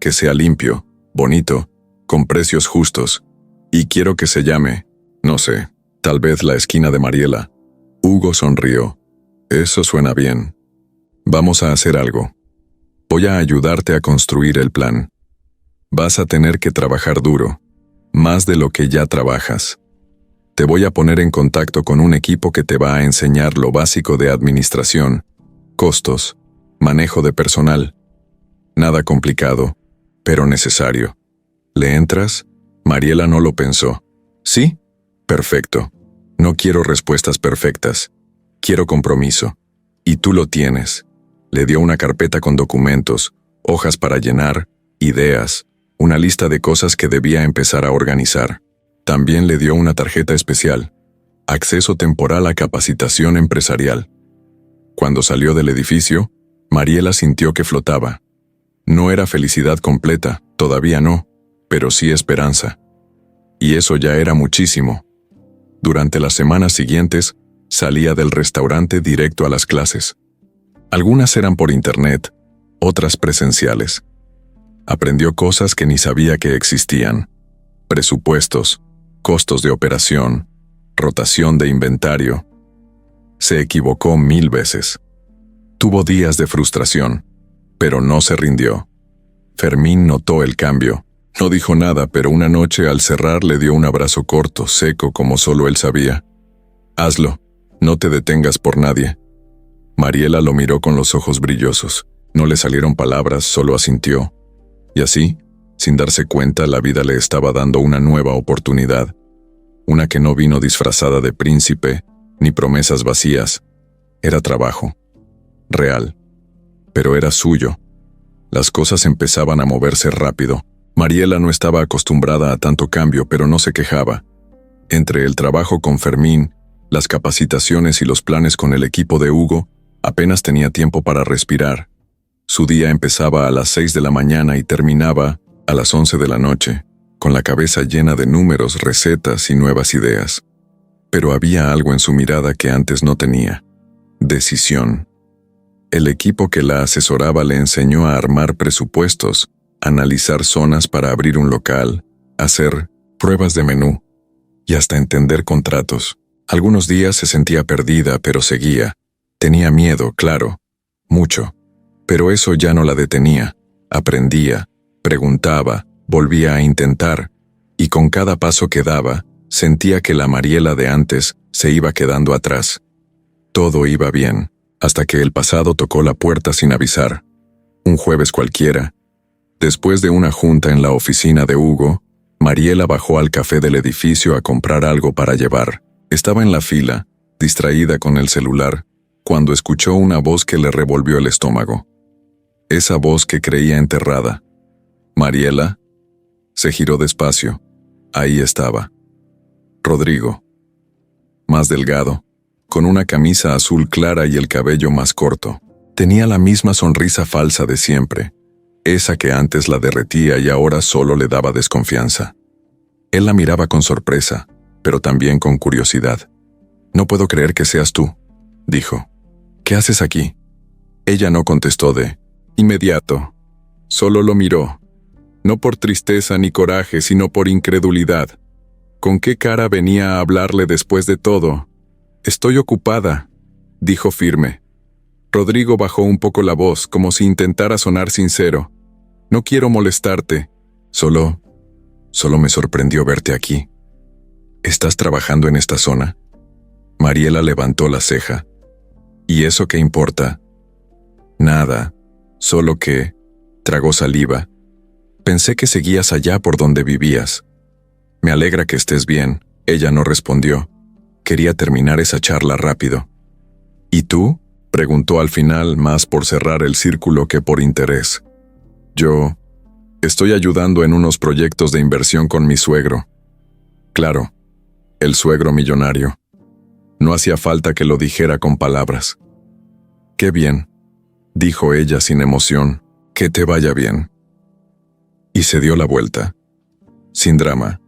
Que sea limpio, bonito, con precios justos. Y quiero que se llame, no sé, tal vez La Esquina de Mariela. Hugo sonrió. Eso suena bien. Vamos a hacer algo. Voy a ayudarte a construir el plan. Vas a tener que trabajar duro, más de lo que ya trabajas. Te voy a poner en contacto con un equipo que te va a enseñar lo básico de administración, costos, manejo de personal. Nada complicado, pero necesario. ¿Le entras? Mariela no lo pensó. ¿Sí? Perfecto. No quiero respuestas perfectas. Quiero compromiso. Y tú lo tienes. Le dio una carpeta con documentos, hojas para llenar, ideas, una lista de cosas que debía empezar a organizar. También le dio una tarjeta especial, acceso temporal a capacitación empresarial. Cuando salió del edificio, Mariela sintió que flotaba. No era felicidad completa, todavía no, pero sí esperanza. Y eso ya era muchísimo. Durante las semanas siguientes, salía del restaurante directo a las clases. Algunas eran por internet, otras presenciales. Aprendió cosas que ni sabía que existían. Presupuestos, costos de operación, rotación de inventario. Se equivocó 1000 veces. Tuvo días de frustración, pero no se rindió. Fermín notó el cambio. No dijo nada, pero una noche al cerrar le dio un abrazo corto, seco como solo él sabía. Hazlo, no te detengas por nadie. Mariela lo miró con los ojos brillosos. No le salieron palabras, solo asintió. Y así, Sin darse cuenta, la vida le estaba dando una nueva oportunidad, una que no vino disfrazada de príncipe, ni promesas vacías. Era trabajo, real, pero era suyo. Las cosas empezaban a moverse rápido. Mariela no estaba acostumbrada a tanto cambio, pero no se quejaba. Entre el trabajo con Fermín, las capacitaciones y los planes con el equipo de Hugo, apenas tenía tiempo para respirar. Su día empezaba a las 6 de la mañana y terminaba a las 11 de la noche, con la cabeza llena de números, recetas y nuevas ideas. Pero había algo en su mirada que antes no tenía: decisión. El equipo que la asesoraba le enseñó a armar presupuestos, analizar zonas para abrir un local, hacer pruebas de menú y hasta entender contratos. Algunos días se sentía perdida, pero seguía. Tenía miedo, claro, mucho, pero eso ya no la detenía. Aprendía, preguntaba, volvía a intentar, y con cada paso que daba, sentía que la Mariela de antes se iba quedando atrás. Todo iba bien, hasta que el pasado tocó la puerta sin avisar. Un jueves cualquiera, después de una junta en la oficina de Hugo, Mariela bajó al café del edificio a comprar algo para llevar. Estaba en la fila, distraída con el celular, cuando escuchó una voz que le revolvió el estómago. Esa voz que creía enterrada. «¿Mariela?» Se giró despacio. Ahí estaba. Rodrigo. Más delgado, con una camisa azul clara y el cabello más corto. Tenía la misma sonrisa falsa de siempre, esa que antes la derretía y ahora solo le daba desconfianza. Él la miraba con sorpresa, pero también con curiosidad. «No puedo creer que seas tú», dijo. «¿Qué haces aquí?» Ella no contestó de inmediato. Solo lo miró. No por tristeza ni coraje, sino por incredulidad. ¿Con qué cara venía a hablarle después de todo? «Estoy ocupada», dijo firme. Rodrigo bajó un poco la voz, como si intentara sonar sincero. «No quiero molestarte. Solo me sorprendió verte aquí». «¿Estás trabajando en esta zona?» Mariela levantó la ceja. «¿Y eso qué importa?» «Nada, solo que…» Tragó saliva. «Pensé que seguías allá por donde vivías». «Me alegra que estés bien», ella no respondió. Quería terminar esa charla rápido. «¿Y tú?», preguntó al final, más por cerrar el círculo que por interés. «Yo estoy ayudando en unos proyectos de inversión con mi suegro». Claro, el suegro millonario. No hacía falta que lo dijera con palabras. «Qué bien», dijo ella sin emoción. «Que te vaya bien». Y se dio la vuelta. Sin drama,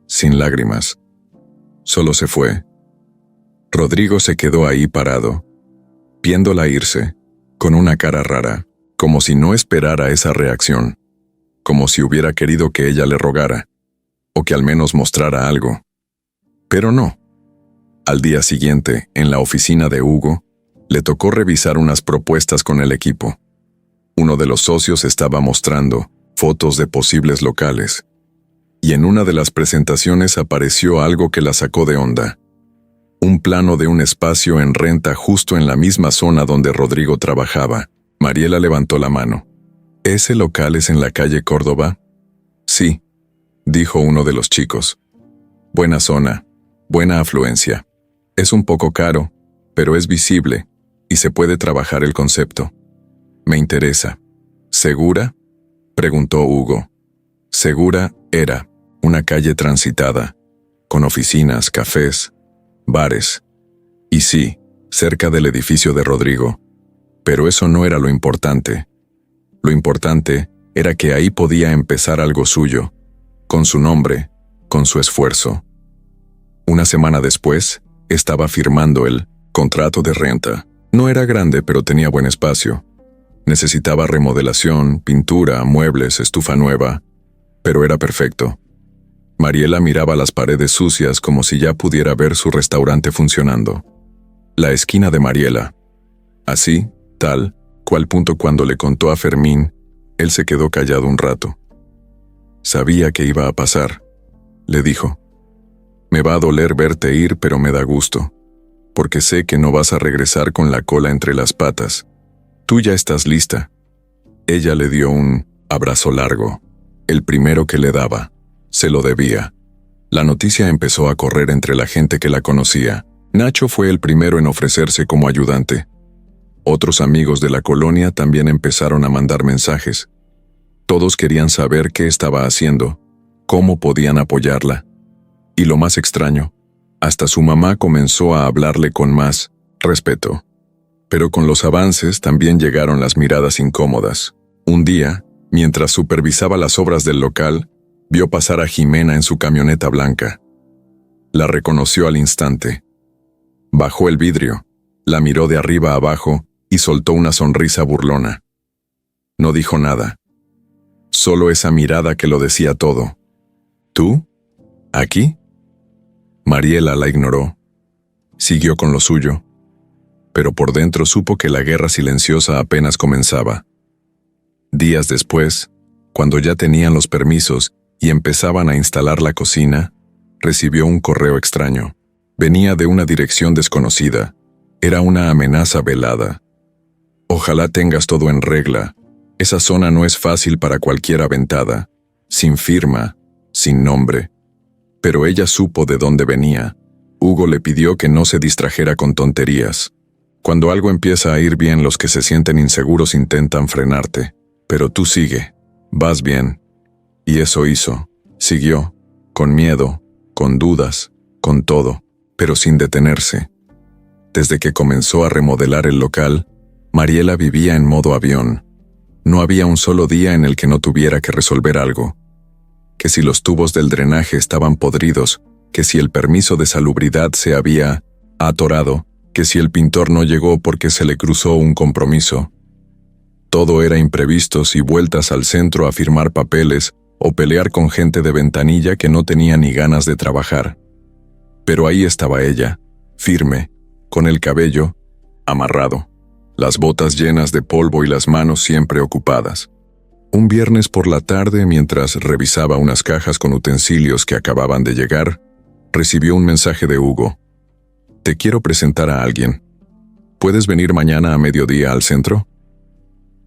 sin lágrimas. Solo se fue. Rodrigo se quedó ahí parado, viéndola irse, con una cara rara, como si no esperara esa reacción, como si hubiera querido que ella le rogara, o que al menos mostrara algo. Pero no. Al día siguiente, en la oficina de Hugo, le tocó revisar unas propuestas con el equipo. Uno de los socios estaba mostrando fotos de posibles locales, y en una de las presentaciones apareció algo que la sacó de onda. Un plano de un espacio en renta justo en la misma zona donde Rodrigo trabajaba. Mariela levantó la mano. «¿Ese local es en la calle Córdoba?» «Sí», dijo uno de los chicos. «Buena zona, buena afluencia. Es un poco caro, pero es visible, y se puede trabajar el concepto. Me interesa». «¿Segura?», preguntó Hugo. Segura era una calle transitada, con oficinas, cafés, bares. Y sí, cerca del edificio de Rodrigo. Pero eso no era lo importante. Lo importante era que ahí podía empezar algo suyo, con su nombre, con su esfuerzo. Una semana después, estaba firmando el contrato de renta. No era grande, pero tenía buen espacio. Necesitaba remodelación, pintura, muebles, estufa nueva, pero era perfecto. Mariela miraba las paredes sucias como si ya pudiera ver su restaurante funcionando. La esquina de Mariela. Así, tal, cual punto cuando le contó a Fermín, él se quedó callado un rato. «Sabía que iba a pasar», le dijo. «Me va a doler verte ir, pero me da gusto, porque sé que no vas a regresar con la cola entre las patas. Tú ya estás lista». Ella le dio un abrazo largo. El primero que le daba. Se lo debía. La noticia empezó a correr entre la gente que la conocía. Nacho fue el primero en ofrecerse como ayudante. Otros amigos de la colonia también empezaron a mandar mensajes. Todos querían saber qué estaba haciendo, cómo podían apoyarla. Y lo más extraño, hasta su mamá comenzó a hablarle con más respeto. Pero con los avances también llegaron las miradas incómodas. Un día, mientras supervisaba las obras del local, vio pasar a Jimena en su camioneta blanca. La reconoció al instante. Bajó el vidrio, la miró de arriba a abajo y soltó una sonrisa burlona. No dijo nada. Solo esa mirada que lo decía todo. ¿Tú? ¿Aquí? Mariela la ignoró. Siguió con lo suyo. Pero por dentro supo que la guerra silenciosa apenas comenzaba. Días después, cuando ya tenían los permisos y empezaban a instalar la cocina, recibió un correo extraño. Venía de una dirección desconocida. Era una amenaza velada. Ojalá tengas todo en regla. Esa zona no es fácil para cualquier aventada, sin firma, sin nombre. Pero ella supo de dónde venía. Hugo le pidió que no se distrajera con tonterías. Cuando algo empieza a ir bien, los que se sienten inseguros intentan frenarte. Pero tú sigue, vas bien. Y eso hizo. Siguió, con miedo, con dudas, con todo, pero sin detenerse. Desde que comenzó a remodelar el local, Mariela vivía en modo avión. No había un solo día en el que no tuviera que resolver algo. Que si los tubos del drenaje estaban podridos, que si el permiso de salubridad se había atorado, que si el pintor no llegó porque se le cruzó un compromiso. Todo era imprevistos y vueltas al centro a firmar papeles o pelear con gente de ventanilla que no tenía ni ganas de trabajar. Pero ahí estaba ella, firme, con el cabello amarrado, las botas llenas de polvo y las manos siempre ocupadas. Un viernes por la tarde, mientras revisaba unas cajas con utensilios que acababan de llegar, recibió un mensaje de Hugo. Te quiero presentar a alguien. ¿Puedes venir mañana a mediodía al centro?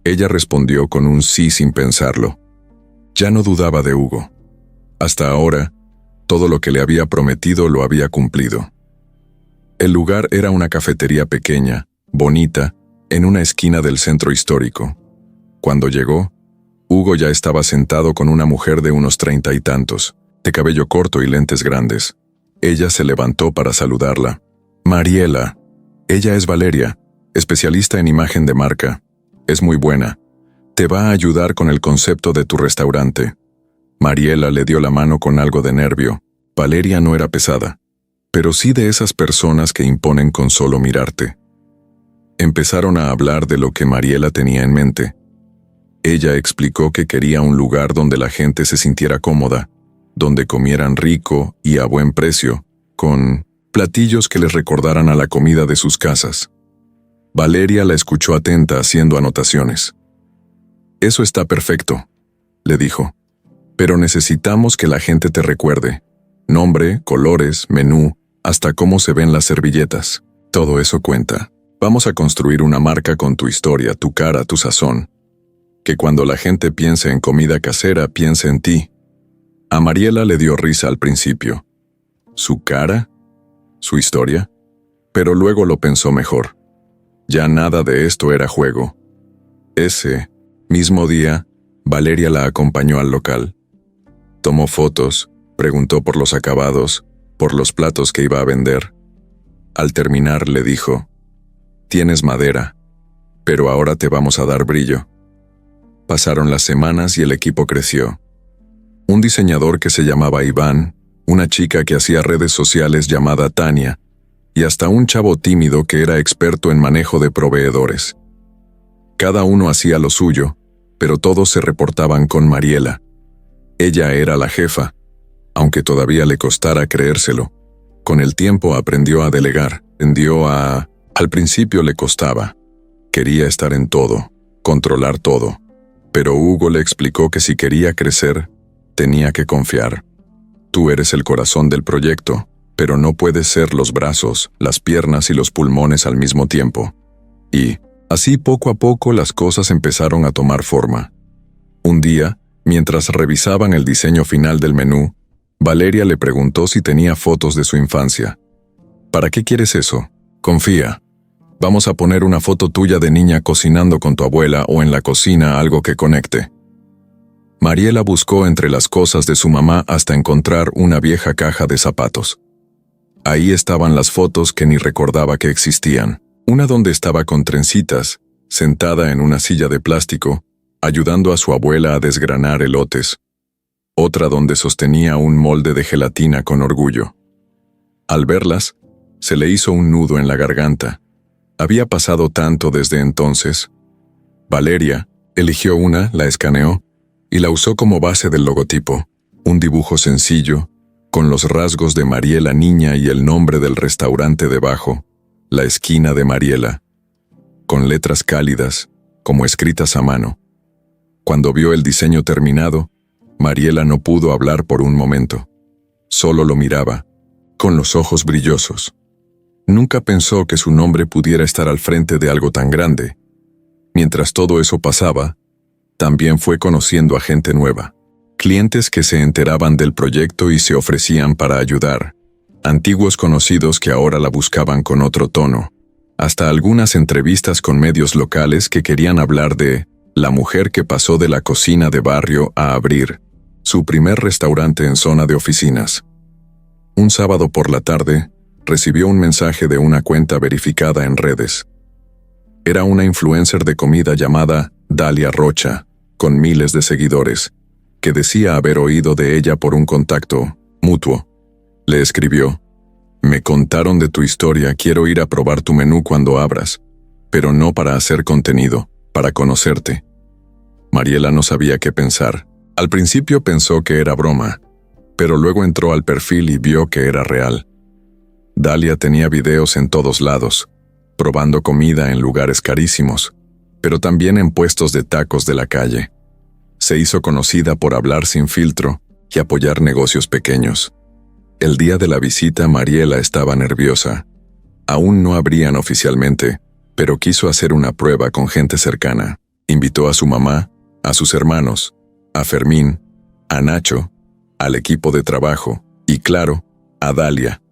Ella respondió con un sí sin pensarlo. Ya no dudaba de Hugo. Hasta ahora, todo lo que le había prometido lo había cumplido. El lugar era una cafetería pequeña, bonita, en una esquina del centro histórico. Cuando llegó, Hugo ya estaba sentado con una mujer de unos 30 y tantos, de cabello corto y lentes grandes. Ella se levantó para saludarla. Mariela. Ella es Valeria, especialista en imagen de marca. Es muy buena. Te va a ayudar con el concepto de tu restaurante. Mariela le dio la mano con algo de nervio. Valeria no era pesada, pero sí de esas personas que imponen con solo mirarte. Empezaron a hablar de lo que Mariela tenía en mente. Ella explicó que quería un lugar donde la gente se sintiera cómoda, donde comieran rico y a buen precio, con platillos que les recordaran a la comida de sus casas. Valeria la escuchó atenta haciendo anotaciones. Eso está perfecto, le dijo. Pero necesitamos que la gente te recuerde. Nombre, colores, menú, hasta cómo se ven las servilletas. Todo eso cuenta. Vamos a construir una marca con tu historia, tu cara, tu sazón. Que cuando la gente piense en comida casera, piense en ti. A Mariela le dio risa al principio. ¿Su cara? ¿Su historia? Pero luego lo pensó mejor. Ya nada de esto era juego. Ese mismo día, Valeria la acompañó al local. Tomó fotos, preguntó por los acabados, por los platos que iba a vender. Al terminar le dijo, «Tienes madera, pero ahora te vamos a dar brillo». Pasaron las semanas y el equipo creció. Un diseñador que se llamaba Iván, una chica que hacía redes sociales llamada Tania, y hasta un chavo tímido que era experto en manejo de proveedores. Cada uno hacía lo suyo, pero todos se reportaban con Mariela. Ella era la jefa, aunque todavía le costara creérselo. Con el tiempo aprendió a delegar, Al principio le costaba. Quería estar en todo, controlar todo. Pero Hugo le explicó que si quería crecer, tenía que confiar. Tú eres el corazón del proyecto, pero no puedes ser los brazos, las piernas y los pulmones al mismo tiempo. Y, así poco a poco las cosas empezaron a tomar forma. Un día, Mientras revisaban el diseño final del menú, Valeria le preguntó si tenía fotos de su infancia. ¿Para qué quieres eso? Confía. Vamos a poner una foto tuya de niña cocinando con tu abuela o en la cocina, algo que conecte. Mariela buscó entre las cosas de su mamá hasta encontrar una vieja caja de zapatos. Ahí estaban las fotos que ni recordaba que existían. Una donde estaba con trencitas, sentada en una silla de plástico, ayudando a su abuela a desgranar elotes. Otra donde sostenía un molde de gelatina con orgullo. Al verlas, se le hizo un nudo en la garganta. Había pasado tanto desde entonces. Valeria eligió una, la escaneó, y la usó como base del logotipo, un dibujo sencillo, con los rasgos de Mariela niña y el nombre del restaurante debajo, La Esquina de Mariela, con letras cálidas, como escritas a mano. Cuando vio el diseño terminado, Mariela no pudo hablar por un momento. Solo lo miraba, con los ojos brillosos. Nunca pensó que su nombre pudiera estar al frente de algo tan grande. Mientras todo eso pasaba, también fue conociendo a gente nueva. Clientes que se enteraban del proyecto y se ofrecían para ayudar. Antiguos conocidos que ahora la buscaban con otro tono. Hasta algunas entrevistas con medios locales que querían hablar de la mujer que pasó de la cocina de barrio a abrir su primer restaurante en zona de oficinas. Un sábado por la tarde, recibió un mensaje de una cuenta verificada en redes. Era una influencer de comida llamada Dalia Rocha, con miles de seguidores, que decía haber oído de ella por un contacto mutuo. Le escribió: «Me contaron de tu historia, quiero ir a probar tu menú cuando abras, pero no para hacer contenido, para conocerte». Mariela no sabía qué pensar. Al principio pensó que era broma, pero luego entró al perfil y vio que era real. Dalia tenía videos en todos lados, probando comida en lugares carísimos, pero también en puestos de tacos de la calle. Se hizo conocida por hablar sin filtro y apoyar negocios pequeños. El día de la visita, Mariela estaba nerviosa. Aún no abrían oficialmente, pero quiso hacer una prueba con gente cercana. Invitó a su mamá, a sus hermanos, a Fermín, a Nacho, al equipo de trabajo y, claro, a Dalia.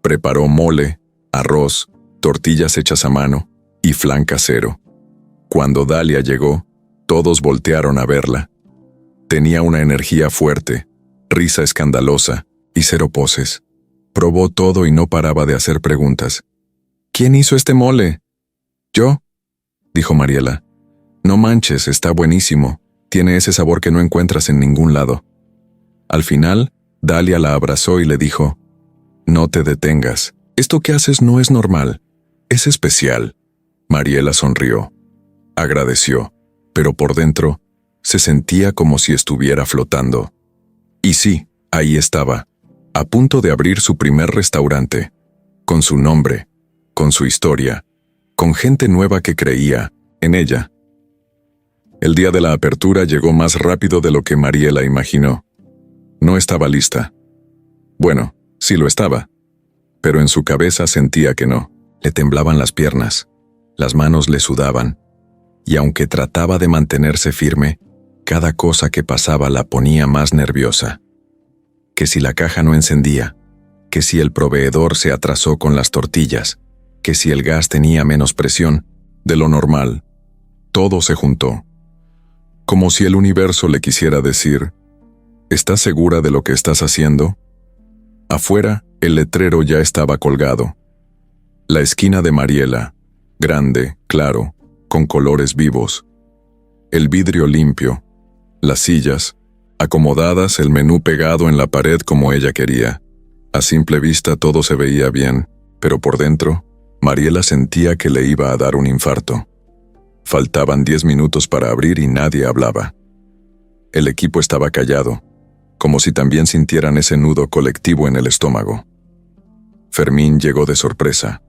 Preparó mole, arroz, tortillas hechas a mano y flan casero. Cuando Dalia llegó, todos voltearon a verla. Tenía una energía fuerte, risa escandalosa y cero poses. Probó todo y no paraba de hacer preguntas. «¿Quién hizo este mole?» «Yo», dijo Mariela. «No manches, está buenísimo. Tiene ese sabor que no encuentras en ningún lado». Al final, Dalia la abrazó y le dijo: «No te detengas. Esto que haces no es normal. Es especial». Mariela sonrió. Agradeció, pero por dentro se sentía como si estuviera flotando. Y sí, ahí estaba, a punto de abrir su primer restaurante, con su nombre, con su historia, con gente nueva que creía en ella. El día de la apertura llegó más rápido de lo que Mariela imaginó. No estaba lista. Bueno, sí lo estaba, pero en su cabeza sentía que no. Le temblaban las piernas, las manos le sudaban, y aunque trataba de mantenerse firme, cada cosa que pasaba la ponía más nerviosa. Que si la caja no encendía, que si el proveedor se atrasó con las tortillas, que si el gas tenía menos presión de lo normal. Todo se juntó. Como si el universo le quisiera decir: ¿estás segura de lo que estás haciendo? Afuera, el letrero ya estaba colgado. La esquina de Mariela, grande, claro, con colores vivos. El vidrio limpio, las sillas, acomodadas, el menú pegado en la pared como ella quería. A simple vista todo se veía bien, pero por dentro, Mariela sentía que le iba a dar un infarto. Faltaban 10 minutos para abrir y nadie hablaba. El equipo estaba callado, como si también sintieran ese nudo colectivo en el estómago. Fermín llegó de sorpresa.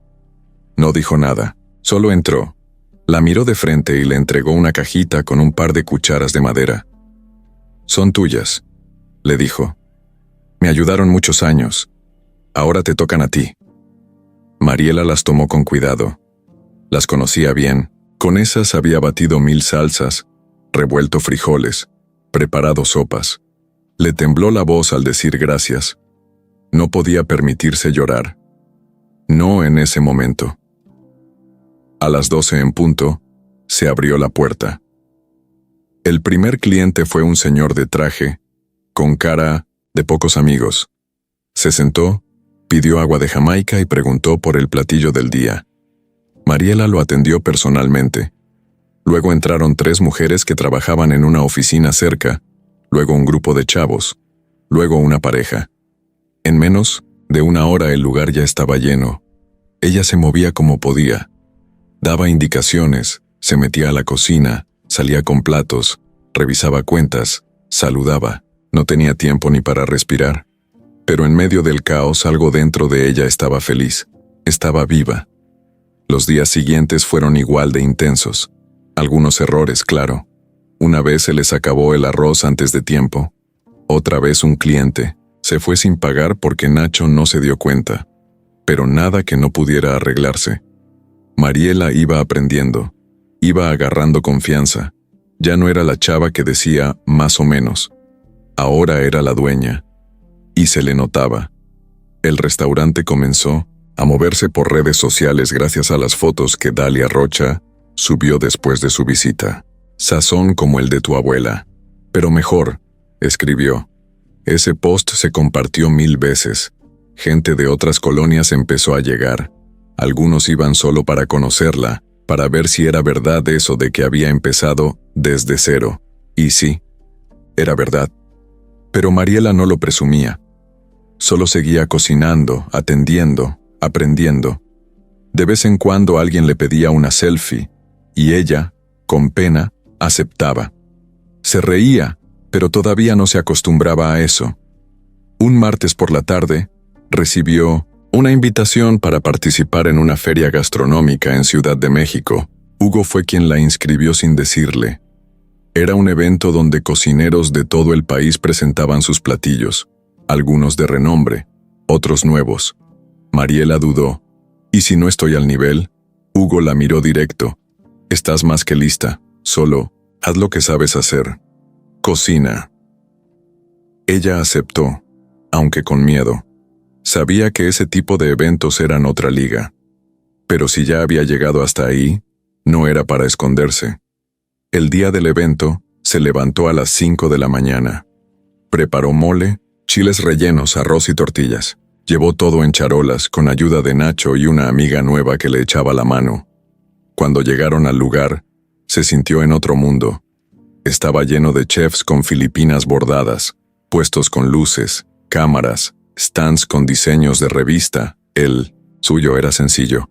No dijo nada, solo entró. La miró de frente y le entregó una cajita con un par de cucharas de madera. «Son tuyas», le dijo. «Me ayudaron muchos años. Ahora te tocan a ti». Mariela las tomó con cuidado. Las conocía bien. Con esas había batido 1000 salsas, revuelto frijoles, preparado sopas. Le tembló la voz al decir gracias. No podía permitirse llorar. No en ese momento. A las 12 en punto, se abrió la puerta. El primer cliente fue un señor de traje, con cara de pocos amigos. Se sentó, pidió agua de Jamaica y preguntó por el platillo del día. Mariela lo atendió personalmente. Luego entraron 3 mujeres que trabajaban en una oficina cerca, luego un grupo de chavos, luego una pareja. En menos de una hora el lugar ya estaba lleno. Ella se movía como podía. Daba indicaciones, se metía a la cocina, salía con platos, revisaba cuentas, saludaba. No tenía tiempo ni para respirar. Pero en medio del caos algo dentro de ella estaba feliz. Estaba viva. Los días siguientes fueron igual de intensos. Algunos errores, claro. Una vez se les acabó el arroz antes de tiempo. Otra vez un cliente se fue sin pagar porque Nacho no se dio cuenta. Pero nada que no pudiera arreglarse. Mariela iba aprendiendo. Iba agarrando confianza. Ya no era la chava que decía más o menos. Ahora era la dueña. Y se le notaba. El restaurante comenzó a moverse por redes sociales gracias a las fotos que Dalia Rocha subió después de su visita. Sazón como el de tu abuela. Pero mejor, escribió. Ese post se compartió 1000 veces. Gente de otras colonias empezó a llegar. Algunos iban solo para conocerla, para ver si era verdad eso de que había empezado desde cero. Y sí, era verdad. Pero Mariela no lo presumía. Solo seguía cocinando, atendiendo, aprendiendo. De vez en cuando alguien le pedía una selfie, y ella, con pena, aceptaba. Se reía, pero todavía no se acostumbraba a eso. Un martes por la tarde, recibió una invitación para participar en una feria gastronómica en Ciudad de México. Hugo fue quien la inscribió sin decirle. Era un evento donde cocineros de todo el país presentaban sus platillos, algunos de renombre, otros nuevos. Mariela dudó. ¿Y si no estoy al nivel? Hugo la miró directo. Estás más que lista, solo haz lo que sabes hacer. Cocina. Ella aceptó, aunque con miedo. Sabía que ese tipo de eventos eran otra liga. Pero si ya había llegado hasta ahí, no era para esconderse. El día del evento, se levantó a las 5 de la mañana. Preparó mole, chiles rellenos, arroz y tortillas. Llevó todo en charolas con ayuda de Nacho y una amiga nueva que le echaba la mano. Cuando llegaron al lugar, se sintió en otro mundo. Estaba lleno de chefs con filipinas bordadas, puestos con luces, cámaras, stands con diseños de revista. El suyo era sencillo.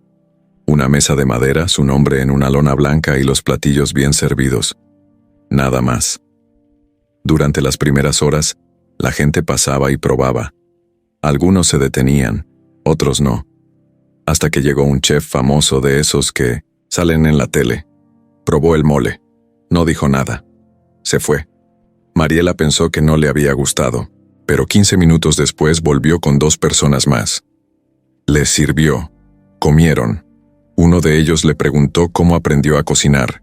Una mesa de madera, su nombre en una lona blanca y los platillos bien servidos. Nada más. Durante las primeras horas, la gente pasaba y probaba. Algunos se detenían, otros no. Hasta que llegó un chef famoso de esos que salen en la tele. Probó el mole. No dijo nada. Se fue. Mariela pensó que no le había gustado, pero 15 minutos después volvió con 2 personas más. Les sirvió. Comieron. Uno de ellos le preguntó cómo aprendió a cocinar.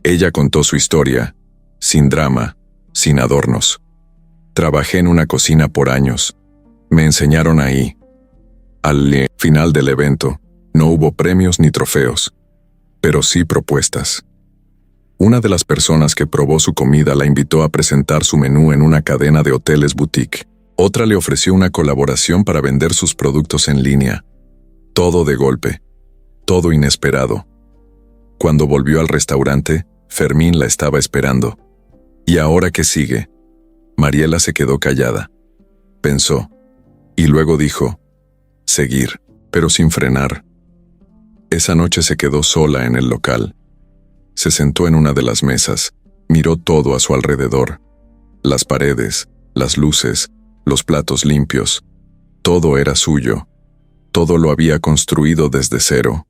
Ella contó su historia, sin drama, sin adornos. Trabajé en una cocina por años. Me enseñaron ahí. Al final del evento, no hubo premios ni trofeos, pero sí propuestas. Una de las personas que probó su comida la invitó a presentar su menú en una cadena de hoteles boutique. Otra le ofreció una colaboración para vender sus productos en línea. Todo de golpe. Todo inesperado. Cuando volvió al restaurante, Fermín la estaba esperando. ¿Y ahora qué sigue? Mariela se quedó callada. Pensó. Y luego dijo, seguir, pero sin frenar. Esa noche se quedó sola en el local. Se sentó en una de las mesas, miró todo a su alrededor. Las paredes, las luces, los platos limpios. Todo era suyo. Todo lo había construido desde cero.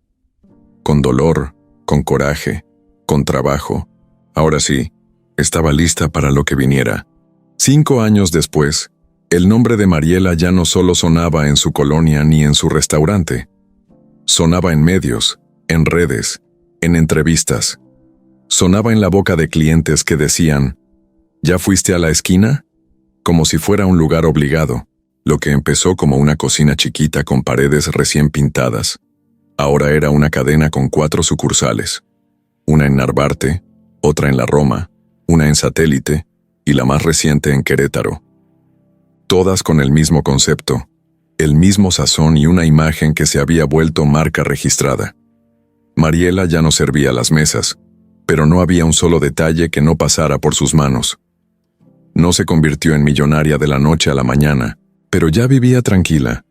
Con dolor, con coraje, con trabajo. Ahora sí, estaba lista para lo que viniera. 5 años después, el nombre de Mariela ya no solo sonaba en su colonia ni en su restaurante. Sonaba en medios, en redes, en entrevistas. Sonaba en la boca de clientes que decían, ¿Ya fuiste a la esquina? Como si fuera un lugar obligado. Lo que empezó como una cocina chiquita con paredes recién pintadas. Ahora era una cadena con 4 sucursales. Una en Narvarte, otra en La Roma, una en Satélite y la más reciente en Querétaro. Todas con el mismo concepto, el mismo sazón y una imagen que se había vuelto marca registrada. Mariela ya no servía las mesas, pero no había un solo detalle que no pasara por sus manos. No se convirtió en millonaria de la noche a la mañana, pero ya vivía tranquila.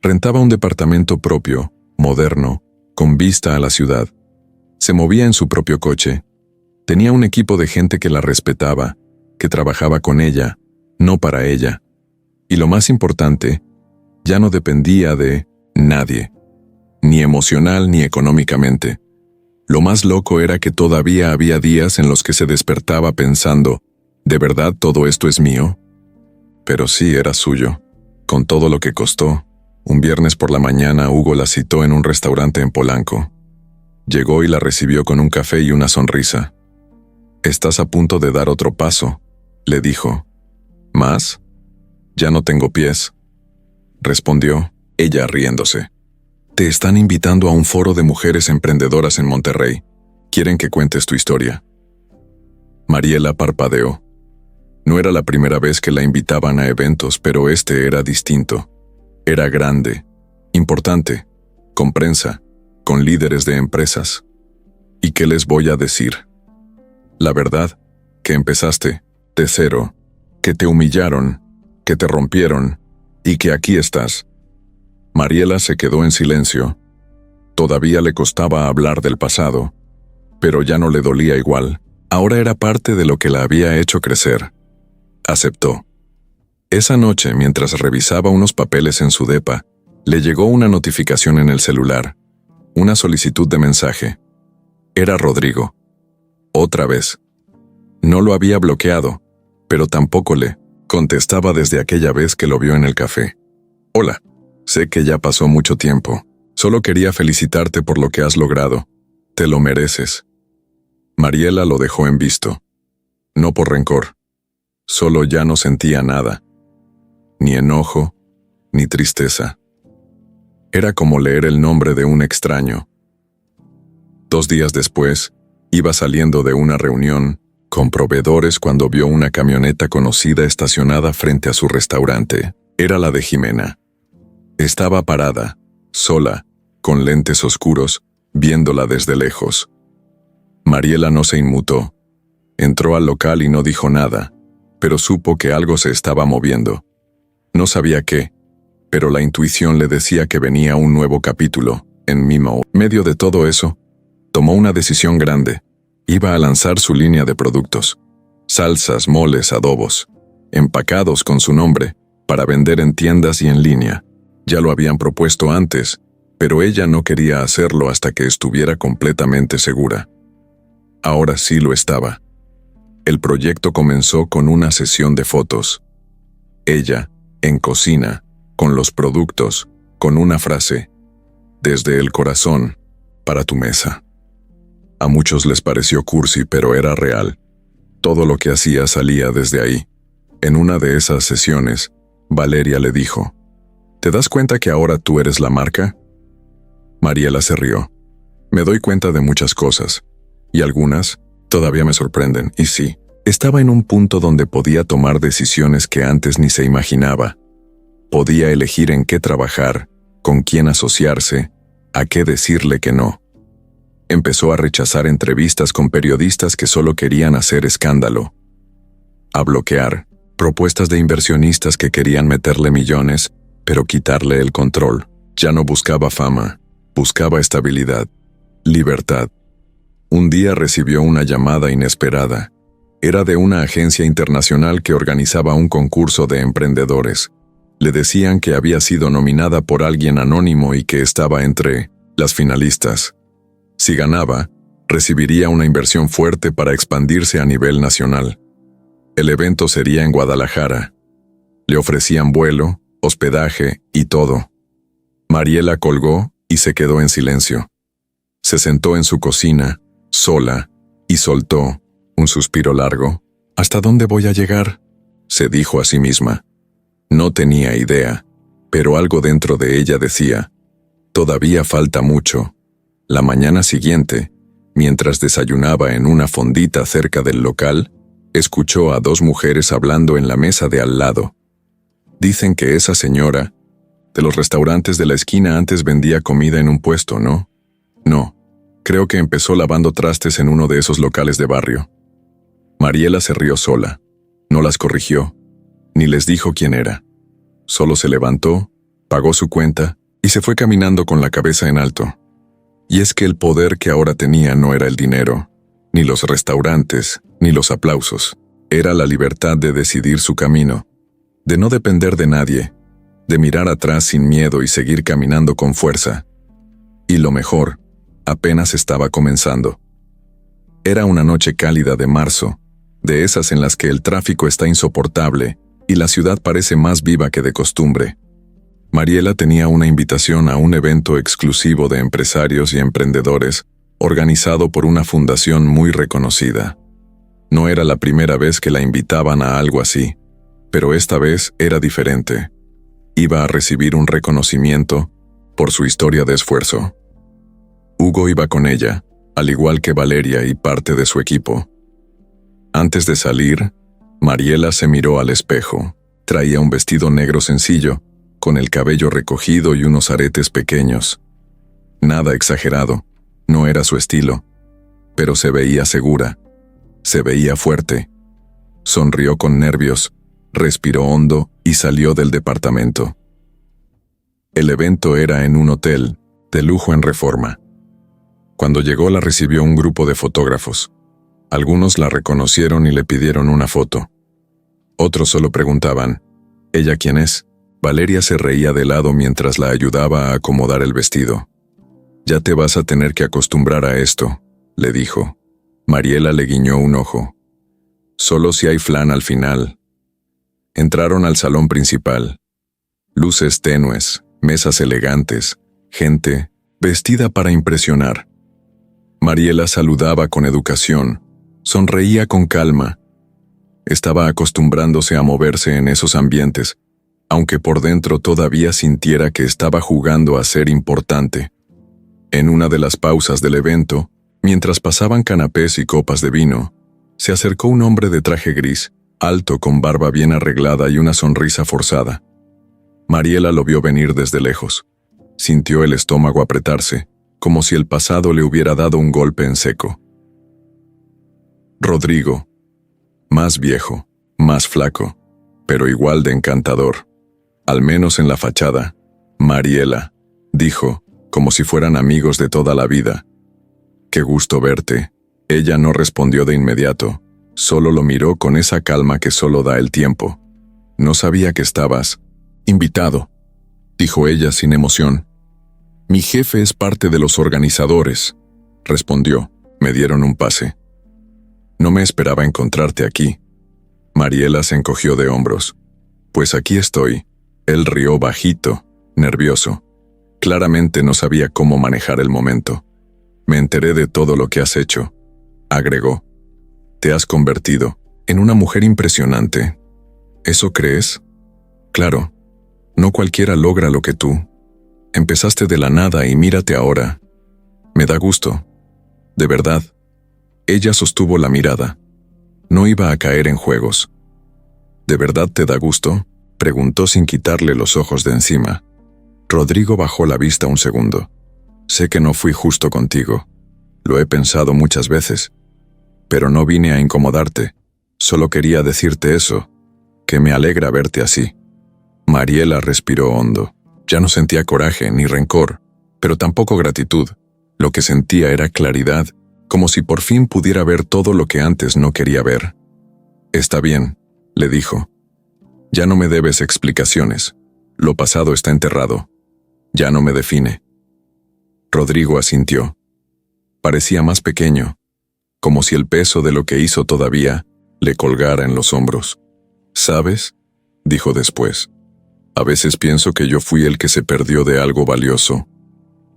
Rentaba un departamento propio, moderno, con vista a la ciudad. Se movía en su propio coche. Tenía un equipo de gente que la respetaba, que trabajaba con ella, no para ella. Y lo más importante, ya no dependía de nadie, ni emocional ni económicamente. Lo más loco era que todavía había días en los que se despertaba pensando, ¿de verdad todo esto es mío? Pero sí era suyo, con todo lo que costó. Un viernes por la mañana Hugo la citó en un restaurante en Polanco. Llegó y la recibió con un café y una sonrisa. «Estás a punto de dar otro paso», le dijo. «¿Más? Ya no tengo pies», respondió, ella riéndose. «Te están invitando a un foro de mujeres emprendedoras en Monterrey. Quieren que cuentes tu historia». Mariela parpadeó. No era la primera vez que la invitaban a eventos, pero este era distinto. Era grande, importante, con prensa, con líderes de empresas. ¿Y qué les voy a decir? La verdad, que empezaste de cero, que te humillaron, que te rompieron, y que aquí estás. Mariela se quedó en silencio. Todavía le costaba hablar del pasado, pero ya no le dolía igual. Ahora era parte de lo que la había hecho crecer. Aceptó. Esa noche, mientras revisaba unos papeles en su depa, le llegó una notificación en el celular. Una solicitud de mensaje. Era Rodrigo. Otra vez. No lo había bloqueado, pero tampoco le contestaba desde aquella vez que lo vio en el café. «Hola, sé que ya pasó mucho tiempo. Solo quería felicitarte por lo que has logrado. Te lo mereces». Mariela lo dejó en visto. No por rencor. Solo ya no sentía nada. Ni enojo, ni tristeza. Era como leer el nombre de un extraño. 2 días después, iba saliendo de una reunión con proveedores cuando vio una camioneta conocida estacionada frente a su restaurante. Era la de Jimena. Estaba parada, sola, con lentes oscuros, viéndola desde lejos. Mariela no se inmutó. Entró al local y no dijo nada, pero supo que algo se estaba moviendo. No sabía qué, pero la intuición le decía que venía un nuevo capítulo. En medio de todo eso, tomó una decisión grande. Iba a lanzar su línea de productos. Salsas, moles, adobos, empacados con su nombre, para vender en tiendas y en línea. Ya lo habían propuesto antes, pero ella no quería hacerlo hasta que estuviera completamente segura. Ahora sí lo estaba. El proyecto comenzó con una sesión de fotos. Ella, en cocina, con los productos, con una frase: «Desde el corazón, para tu mesa». A muchos les pareció cursi, pero era real. Todo lo que hacía salía desde ahí. En una de esas sesiones, Valeria le dijo: «¿Te das cuenta que ahora tú eres la marca?». Mariela se rió. «Me doy cuenta de muchas cosas, y algunas todavía me sorprenden, y sí, estaba en un punto donde podía tomar decisiones que antes ni se imaginaba. Podía elegir en qué trabajar, con quién asociarse, a qué decirle que no». Empezó a rechazar entrevistas con periodistas que solo querían hacer escándalo. A bloquear propuestas de inversionistas que querían meterle millones, pero quitarle el control. Ya no buscaba fama, buscaba estabilidad, libertad. Un día recibió una llamada inesperada. Era de una agencia internacional que organizaba un concurso de emprendedores. Le decían que había sido nominada por alguien anónimo y que estaba entre las finalistas. Si ganaba, recibiría una inversión fuerte para expandirse a nivel nacional. El evento sería en Guadalajara. Le ofrecían vuelo, hospedaje y todo. Mariela colgó y se quedó en silencio. Se sentó en su cocina, sola, y soltó un suspiro largo. ¿Hasta dónde voy a llegar?, se dijo a sí misma. No tenía idea, pero algo dentro de ella decía, todavía falta mucho. La mañana siguiente, mientras desayunaba en una fondita cerca del local, escuchó a dos mujeres hablando en la mesa de al lado. Dicen que esa señora de los restaurantes de la esquina antes vendía comida en un puesto, ¿no? No, creo que empezó lavando trastes en uno de esos locales de barrio. Mariela se rió sola, no las corrigió, ni les dijo quién era. Solo se levantó, pagó su cuenta y se fue caminando con la cabeza en alto. Y es que el poder que ahora tenía no era el dinero, ni los restaurantes, ni los aplausos. Era la libertad de decidir su camino, de no depender de nadie, de mirar atrás sin miedo y seguir caminando con fuerza. Y lo mejor, apenas estaba comenzando. Era una noche cálida de marzo, de esas en las que el tráfico está insoportable y la ciudad parece más viva que de costumbre. Mariela tenía una invitación a un evento exclusivo de empresarios y emprendedores, organizado por una fundación muy reconocida. No era la primera vez que la invitaban a algo así, pero esta vez era diferente. Iba a recibir un reconocimiento por su historia de esfuerzo. Hugo iba con ella, al igual que Valeria y parte de su equipo. Antes de salir, Mariela se miró al espejo. Traía un vestido negro sencillo, con el cabello recogido y unos aretes pequeños. Nada exagerado, no era su estilo, pero se veía segura, se veía fuerte. Sonrió con nervios, respiró hondo y salió del departamento. El evento era en un hotel, de lujo en Reforma. Cuando llegó la recibió un grupo de fotógrafos. Algunos la reconocieron y le pidieron una foto. Otros solo preguntaban, ¿ella quién es? Valeria se reía de lado mientras la ayudaba a acomodar el vestido. Ya te vas a tener que acostumbrar a esto, le dijo. Mariela le guiñó un ojo. Solo si hay flan al final. Entraron al salón principal. Luces tenues, mesas elegantes, gente vestida para impresionar. Mariela saludaba con educación, sonreía con calma. Estaba acostumbrándose a moverse en esos ambientes, aunque por dentro todavía sintiera que estaba jugando a ser importante. En una de las pausas del evento, mientras pasaban canapés y copas de vino, se acercó un hombre de traje gris, alto con barba bien arreglada y una sonrisa forzada. Mariela lo vio venir desde lejos. Sintió el estómago apretarse, como si el pasado le hubiera dado un golpe en seco. Rodrigo, más viejo, más flaco, pero igual de encantador. Al menos en la fachada. Mariela, dijo, como si fueran amigos de toda la vida. Qué gusto verte. Ella no respondió de inmediato, solo lo miró con esa calma que solo da el tiempo. No sabía que estabas invitado, dijo ella sin emoción. Mi jefe es parte de los organizadores, respondió. Me dieron un pase. No me esperaba encontrarte aquí. Mariela se encogió de hombros. Pues aquí estoy. Él rió bajito, nervioso. Claramente no sabía cómo manejar el momento. Me enteré de todo lo que has hecho, agregó. Te has convertido en una mujer impresionante. ¿Eso crees? Claro, no cualquiera logra lo que tú. Empezaste de la nada y mírate ahora. Me da gusto. De verdad. Ella sostuvo la mirada. No iba a caer en juegos. ¿De verdad te da gusto?, preguntó sin quitarle los ojos de encima. Rodrigo bajó la vista un segundo. Sé que no fui justo contigo. Lo he pensado muchas veces. Pero no vine a incomodarte. Solo quería decirte eso, que me alegra verte así. Mariela respiró hondo. Ya no sentía coraje ni rencor, pero tampoco gratitud. Lo que sentía era claridad, como si por fin pudiera ver todo lo que antes no quería ver. Está bien, le dijo. Ya no me debes explicaciones. Lo pasado está enterrado. Ya no me define. Rodrigo asintió. Parecía más pequeño, como si el peso de lo que hizo todavía le colgara en los hombros. ¿Sabes?, dijo después. A veces pienso que yo fui el que se perdió de algo valioso.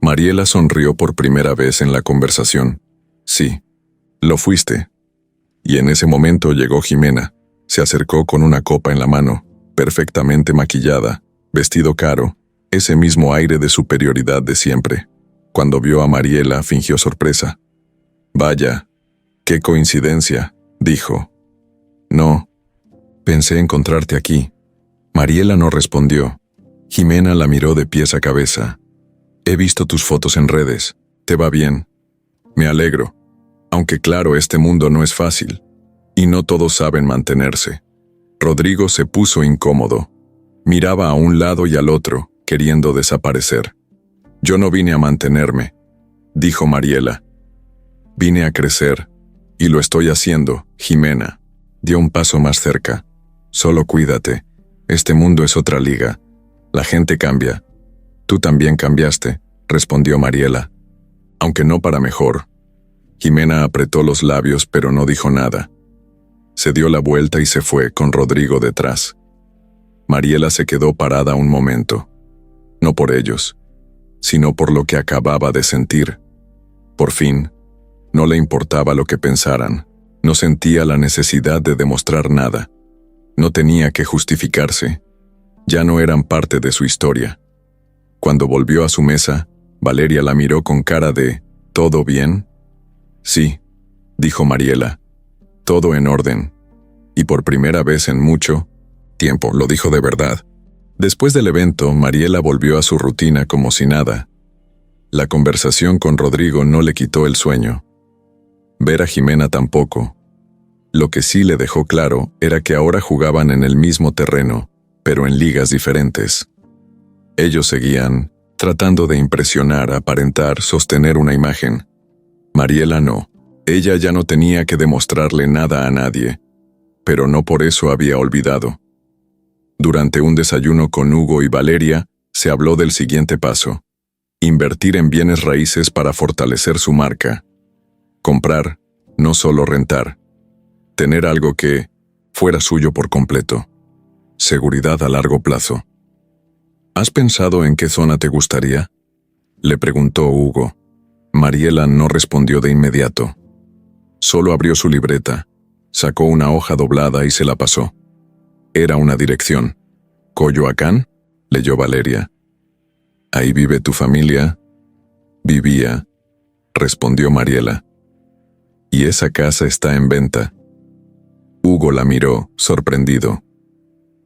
Mariela sonrió por primera vez en la conversación. Sí, lo fuiste. Y en ese momento llegó Jimena. Se acercó con una copa en la mano, perfectamente maquillada, vestido caro, ese mismo aire de superioridad de siempre. Cuando vio a Mariela, fingió sorpresa. «Vaya, qué coincidencia», dijo. «No, pensé encontrarte aquí». Mariela no respondió. Jimena la miró de pies a cabeza. «He visto tus fotos en redes. ¿Te va bien?» «Me alegro. Aunque claro, este mundo no es fácil. Y no todos saben mantenerse». Rodrigo se puso incómodo. Miraba a un lado y al otro, queriendo desaparecer. «Yo no vine a mantenerme», dijo Mariela. «Vine a crecer. Y lo estoy haciendo». Jimena dio un paso más cerca. «Solo cuídate. Este mundo es otra liga. La gente cambia». «Tú también cambiaste», respondió Mariela. «Aunque no para mejor». Jimena apretó los labios, pero no dijo nada. Se dio la vuelta y se fue, con Rodrigo detrás. Mariela se quedó parada un momento. No por ellos, sino por lo que acababa de sentir. Por fin, no le importaba lo que pensaran. No sentía la necesidad de demostrar nada. No tenía que justificarse. Ya no eran parte de su historia. Cuando volvió a su mesa, Valeria la miró con cara de «¿Todo bien?» «Sí», dijo Mariela. «Todo en orden. Y por primera vez en mucho tiempo», lo dijo de verdad. Después del evento, Mariela volvió a su rutina como si nada. La conversación con Rodrigo no le quitó el sueño. Ver a Jimena tampoco. Lo que sí le dejó claro era que ahora jugaban en el mismo terreno, pero en ligas diferentes. Ellos seguían, tratando de impresionar, aparentar, sostener una imagen. Mariela no. Ella ya no tenía que demostrarle nada a nadie, pero no por eso había olvidado. Durante un desayuno con Hugo y Valeria, se habló del siguiente paso: invertir en bienes raíces para fortalecer su marca. Comprar, no solo rentar. Tener algo que fuera suyo por completo. Seguridad a largo plazo. ¿Has pensado en qué zona te gustaría?, le preguntó Hugo. Mariela no respondió de inmediato. Solo abrió su libreta, sacó una hoja doblada y se la pasó. Era una dirección. «¿Coyoacán?», leyó Valeria. «¿Ahí vive tu familia?». «Vivía», respondió Mariela. «Y esa casa está en venta». Hugo la miró, sorprendido.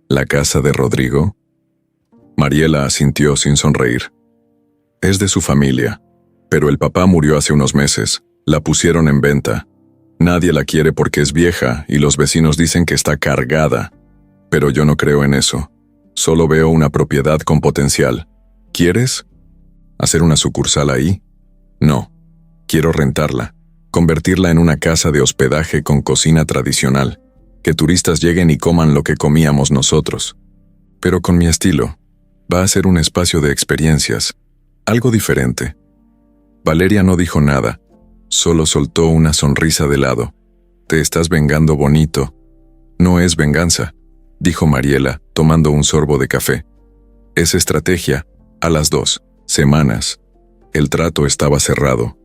«¿La casa de Rodrigo?». Mariela asintió sin sonreír. «Es de su familia, pero el papá murió hace unos meses. La pusieron en venta. Nadie la quiere porque es vieja y los vecinos dicen que está cargada. Pero yo no creo en eso. Solo veo una propiedad con potencial. ¿Quieres hacer una sucursal ahí?». «No. Quiero rentarla, convertirla en una casa de hospedaje con cocina tradicional. Que turistas lleguen y coman lo que comíamos nosotros. Pero con mi estilo. Va a ser un espacio de experiencias. Algo diferente». Valeria no dijo nada. Solo soltó una sonrisa de lado. «Te estás vengando bonito». «No es venganza», dijo Mariela, tomando un sorbo de café. «Es estrategia. A las 2 semanas. El trato estaba cerrado.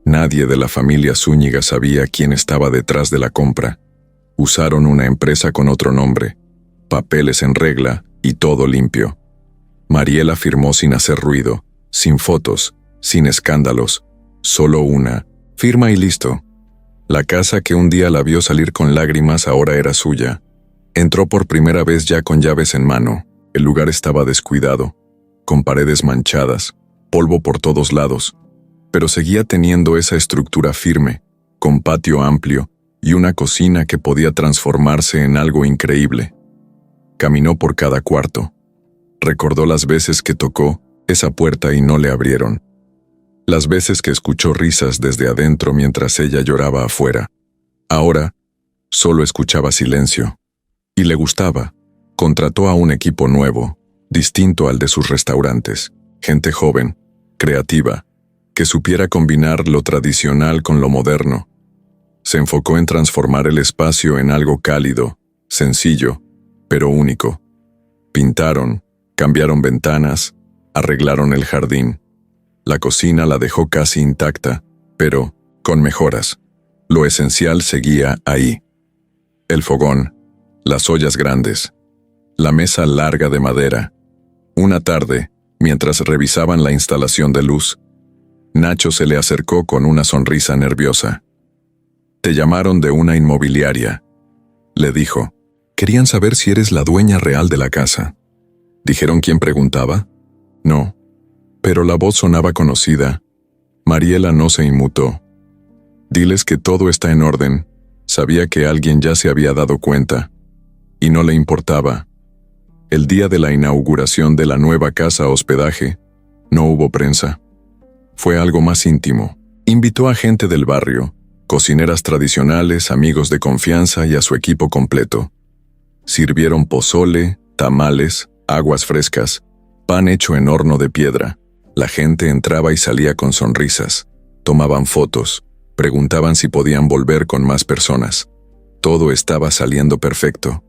Nadie de la familia Zúñiga sabía quién estaba detrás de la compra. Usaron una empresa con otro nombre, papeles en regla y todo limpio». Mariela firmó sin hacer ruido, sin fotos, sin escándalos, solo una firma y listo. La casa que un día la vio salir con lágrimas ahora era suya. Entró por primera vez ya con llaves en mano. El lugar estaba descuidado, con paredes manchadas, polvo por todos lados, pero seguía teniendo esa estructura firme, con patio amplio y una cocina que podía transformarse en algo increíble. Caminó por cada cuarto. Recordó las veces que tocó esa puerta y no le abrieron. Las veces que escuchó risas desde adentro mientras ella lloraba afuera. Ahora, solo escuchaba silencio. Y le gustaba. Contrató a un equipo nuevo, distinto al de sus restaurantes. Gente joven, creativa, que supiera combinar lo tradicional con lo moderno. Se enfocó en transformar el espacio en algo cálido, sencillo, pero único. Pintaron, cambiaron ventanas, arreglaron el jardín. La cocina la dejó casi intacta, pero con mejoras. Lo esencial seguía ahí. El fogón, las ollas grandes, la mesa larga de madera. Una tarde, mientras revisaban la instalación de luz, Nacho se le acercó con una sonrisa nerviosa. «Te llamaron de una inmobiliaria», le dijo. «Querían saber si eres la dueña real de la casa». ¿Dijeron quién preguntaba? No, pero la voz sonaba conocida. Mariela no se inmutó. «Diles que todo está en orden». Sabía que alguien ya se había dado cuenta, y no le importaba. El día de la inauguración de la nueva casa hospedaje, no hubo prensa. Fue algo más íntimo. Invitó a gente del barrio, cocineras tradicionales, amigos de confianza y a su equipo completo. Sirvieron pozole, tamales, aguas frescas, pan hecho en horno de piedra. La gente entraba y salía con sonrisas. Tomaban fotos. Preguntaban si podían volver con más personas. Todo estaba saliendo perfecto.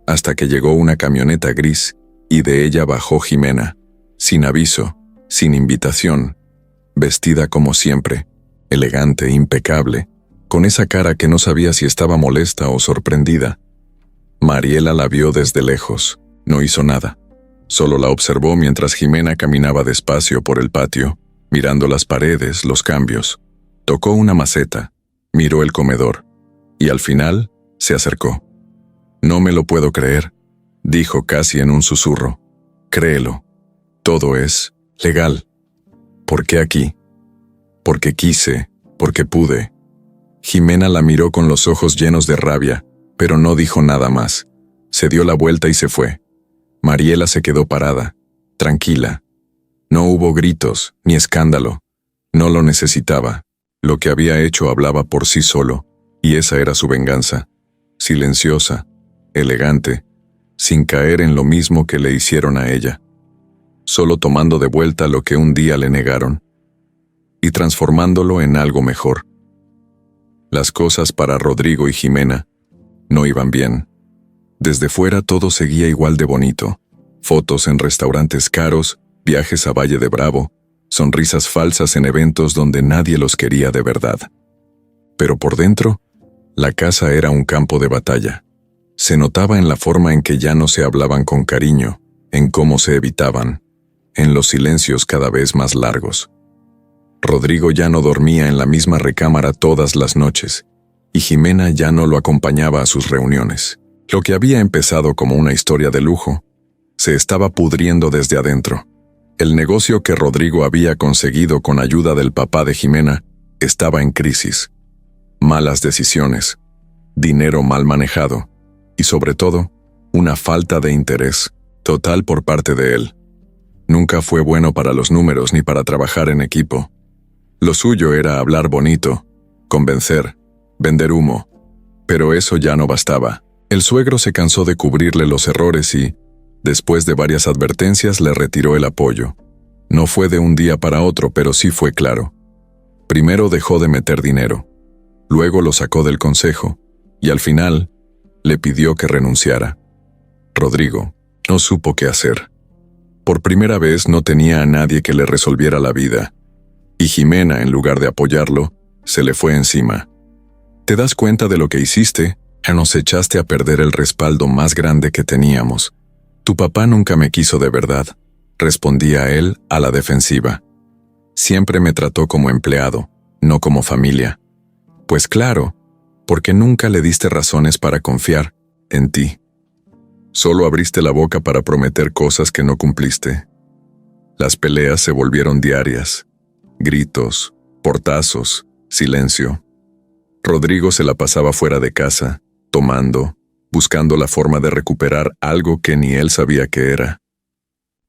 Hasta que llegó una camioneta gris, y de ella bajó Jimena, sin aviso, sin invitación, vestida como siempre, elegante, impecable, con esa cara que no sabía si estaba molesta o sorprendida. Mariela la vio desde lejos, no hizo nada. Solo la observó mientras Jimena caminaba despacio por el patio, mirando las paredes, los cambios. Tocó una maceta, miró el comedor, y al final se acercó. «No me lo puedo creer», dijo casi en un susurro. «Créelo. Todo es legal. ¿Por qué aquí? Porque quise, porque pude». Jimena la miró con los ojos llenos de rabia, pero no dijo nada más. Se dio la vuelta y se fue. Mariela se quedó parada, tranquila. No hubo gritos, ni escándalo. No lo necesitaba. Lo que había hecho hablaba por sí solo, y esa era su venganza. Silenciosa, elegante, sin caer en lo mismo que le hicieron a ella. Solo tomando de vuelta lo que un día le negaron, y transformándolo en algo mejor. Las cosas para Rodrigo y Jimena no iban bien. Desde fuera todo seguía igual de bonito. Fotos en restaurantes caros, viajes a Valle de Bravo, sonrisas falsas en eventos donde nadie los quería de verdad. Pero por dentro, la casa era un campo de batalla. Se notaba en la forma en que ya no se hablaban con cariño, en cómo se evitaban, en los silencios cada vez más largos. Rodrigo ya no dormía en la misma recámara todas las noches, y Jimena ya no lo acompañaba a sus reuniones. Lo que había empezado como una historia de lujo, se estaba pudriendo desde adentro. El negocio que Rodrigo había conseguido con ayuda del papá de Jimena estaba en crisis. Malas decisiones, dinero mal manejado y, sobre todo, una falta de interés total por parte de él. Nunca fue bueno para los números ni para trabajar en equipo. Lo suyo era hablar bonito, convencer, vender humo. Pero eso ya no bastaba. El suegro se cansó de cubrirle los errores y, después de varias advertencias, le retiró el apoyo. No fue de un día para otro, pero sí fue claro. Primero dejó de meter dinero, luego lo sacó del consejo, y al final le pidió que renunciara. Rodrigo no supo qué hacer. Por primera vez no tenía a nadie que le resolviera la vida, y Jimena, en lugar de apoyarlo, se le fue encima. ¿Te das cuenta de lo que hiciste? Nos echaste a perder el respaldo más grande que teníamos. Tu papá nunca me quiso de verdad, respondía él a la defensiva. Siempre me trató como empleado, no como familia. Pues claro, porque nunca le diste razones para confiar en ti. Solo abriste la boca para prometer cosas que no cumpliste. Las peleas se volvieron diarias. Gritos, portazos, silencio. Rodrigo se la pasaba fuera de casa, tomando, buscando la forma de recuperar algo que ni él sabía qué era.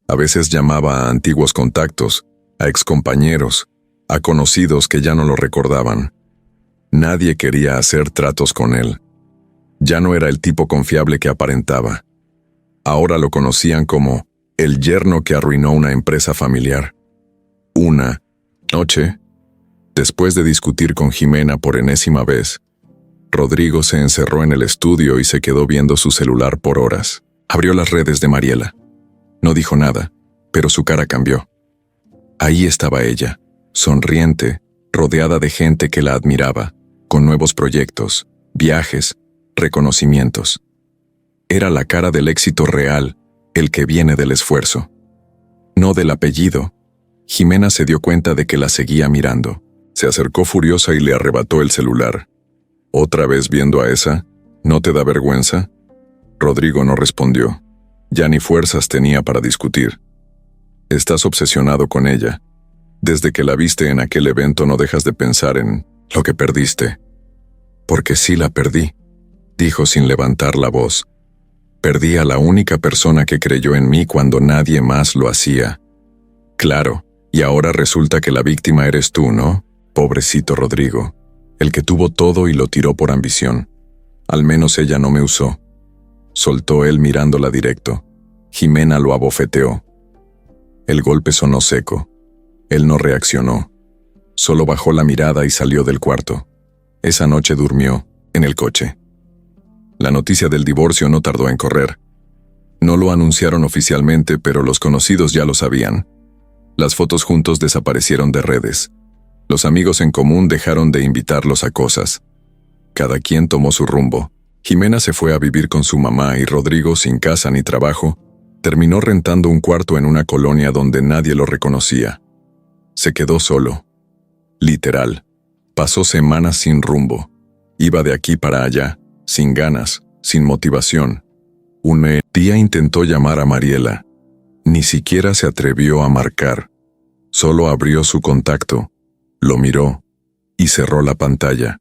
A veces llamaba a antiguos contactos, a excompañeros, a conocidos que ya no lo recordaban. Nadie quería hacer tratos con él. Ya no era el tipo confiable que aparentaba. Ahora lo conocían como el yerno que arruinó una empresa familiar. Una noche, después de discutir con Jimena por enésima vez, Rodrigo se encerró en el estudio y se quedó viendo su celular por horas. Abrió las redes de Mariela. No dijo nada, pero su cara cambió. Ahí estaba ella, sonriente, rodeada de gente que la admiraba, con nuevos proyectos, viajes, reconocimientos. Era la cara del éxito real, el que viene del esfuerzo. No del apellido. Jimena se dio cuenta de que la seguía mirando. Se acercó furiosa y le arrebató el celular. ¿Otra vez viendo a esa? ¿No te da vergüenza? Rodrigo no respondió. Ya ni fuerzas tenía para discutir. Estás obsesionado con ella. Desde que la viste en aquel evento no dejas de pensar en lo que perdiste. Porque sí la perdí, dijo sin levantar la voz. Perdí a la única persona que creyó en mí cuando nadie más lo hacía. Claro, y ahora resulta que la víctima eres tú, ¿no? Pobrecito Rodrigo, el que tuvo todo y lo tiró por ambición. Al menos ella no me usó. Soltó él mirándola directo. Jimena lo abofeteó. El golpe sonó seco. Él no reaccionó. Solo bajó la mirada y salió del cuarto. Esa noche durmió, en el coche. La noticia del divorcio no tardó en correr. No lo anunciaron oficialmente, pero los conocidos ya lo sabían. Las fotos juntos desaparecieron de redes. Los amigos en común dejaron de invitarlos a cosas. Cada quien tomó su rumbo. Jimena se fue a vivir con su mamá y Rodrigo, sin casa ni trabajo, terminó rentando un cuarto en una colonia donde nadie lo reconocía. Se quedó solo. Literal. Pasó semanas sin rumbo. Iba de aquí para allá, sin ganas, sin motivación. Un día intentó llamar a Mariela. Ni siquiera se atrevió a marcar. Solo abrió su contacto, lo miró y cerró la pantalla.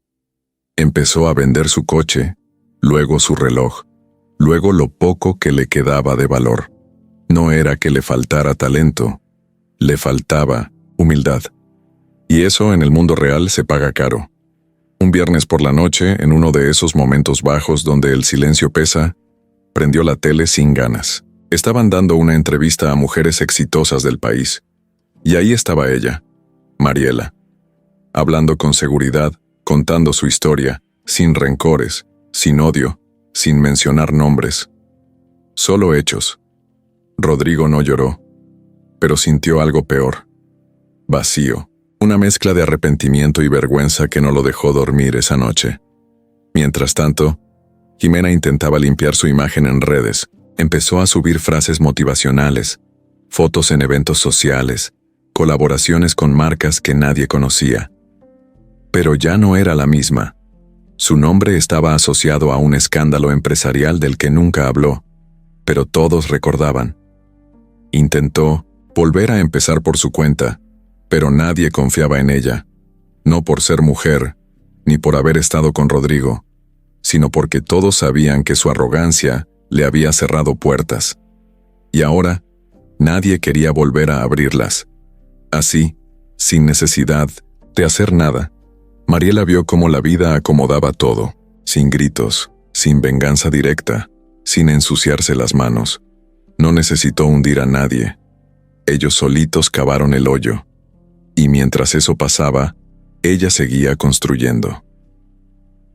Empezó a vender su coche, luego su reloj, luego lo poco que le quedaba de valor. No era que le faltara talento, le faltaba humildad. Y eso en el mundo real se paga caro. Un viernes por la noche, en uno de esos momentos bajos donde el silencio pesa, prendió la tele sin ganas. Estaban dando una entrevista a mujeres exitosas del país. Y ahí estaba ella, Mariela, hablando con seguridad, contando su historia, sin rencores, sin odio, sin mencionar nombres. Solo hechos. Rodrigo no lloró, pero sintió algo peor. Vacío. Una mezcla de arrepentimiento y vergüenza que no lo dejó dormir esa noche. Mientras tanto, Jimena intentaba limpiar su imagen en redes. Empezó a subir frases motivacionales, fotos en eventos sociales, colaboraciones con marcas que nadie conocía. Pero ya no era la misma. Su nombre estaba asociado a un escándalo empresarial del que nunca habló, pero todos recordaban. Intentó volver a empezar por su cuenta, pero nadie confiaba en ella, no por ser mujer, ni por haber estado con Rodrigo, sino porque todos sabían que su arrogancia le había cerrado puertas. Y ahora, nadie quería volver a abrirlas. Así, sin necesidad de hacer nada, Mariela vio cómo la vida acomodaba todo, sin gritos, sin venganza directa, sin ensuciarse las manos. No necesitó hundir a nadie. Ellos solitos cavaron el hoyo. Y mientras eso pasaba, ella seguía construyendo.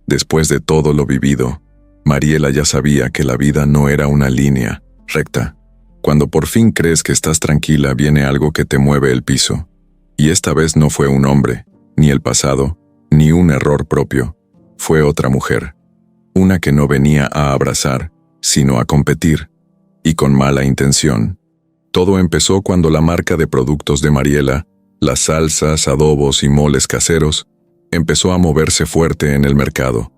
Después de todo lo vivido, Mariela ya sabía que la vida no era una línea recta. Cuando por fin crees que estás tranquila, viene algo que te mueve el piso. Y esta vez no fue un hombre, ni el pasado, ni un error propio. Fue otra mujer. Una que no venía a abrazar, sino a competir. Y con mala intención. Todo empezó cuando la marca de productos de Mariela, las salsas, adobos y moles caseros, empezó a moverse fuerte en el mercado.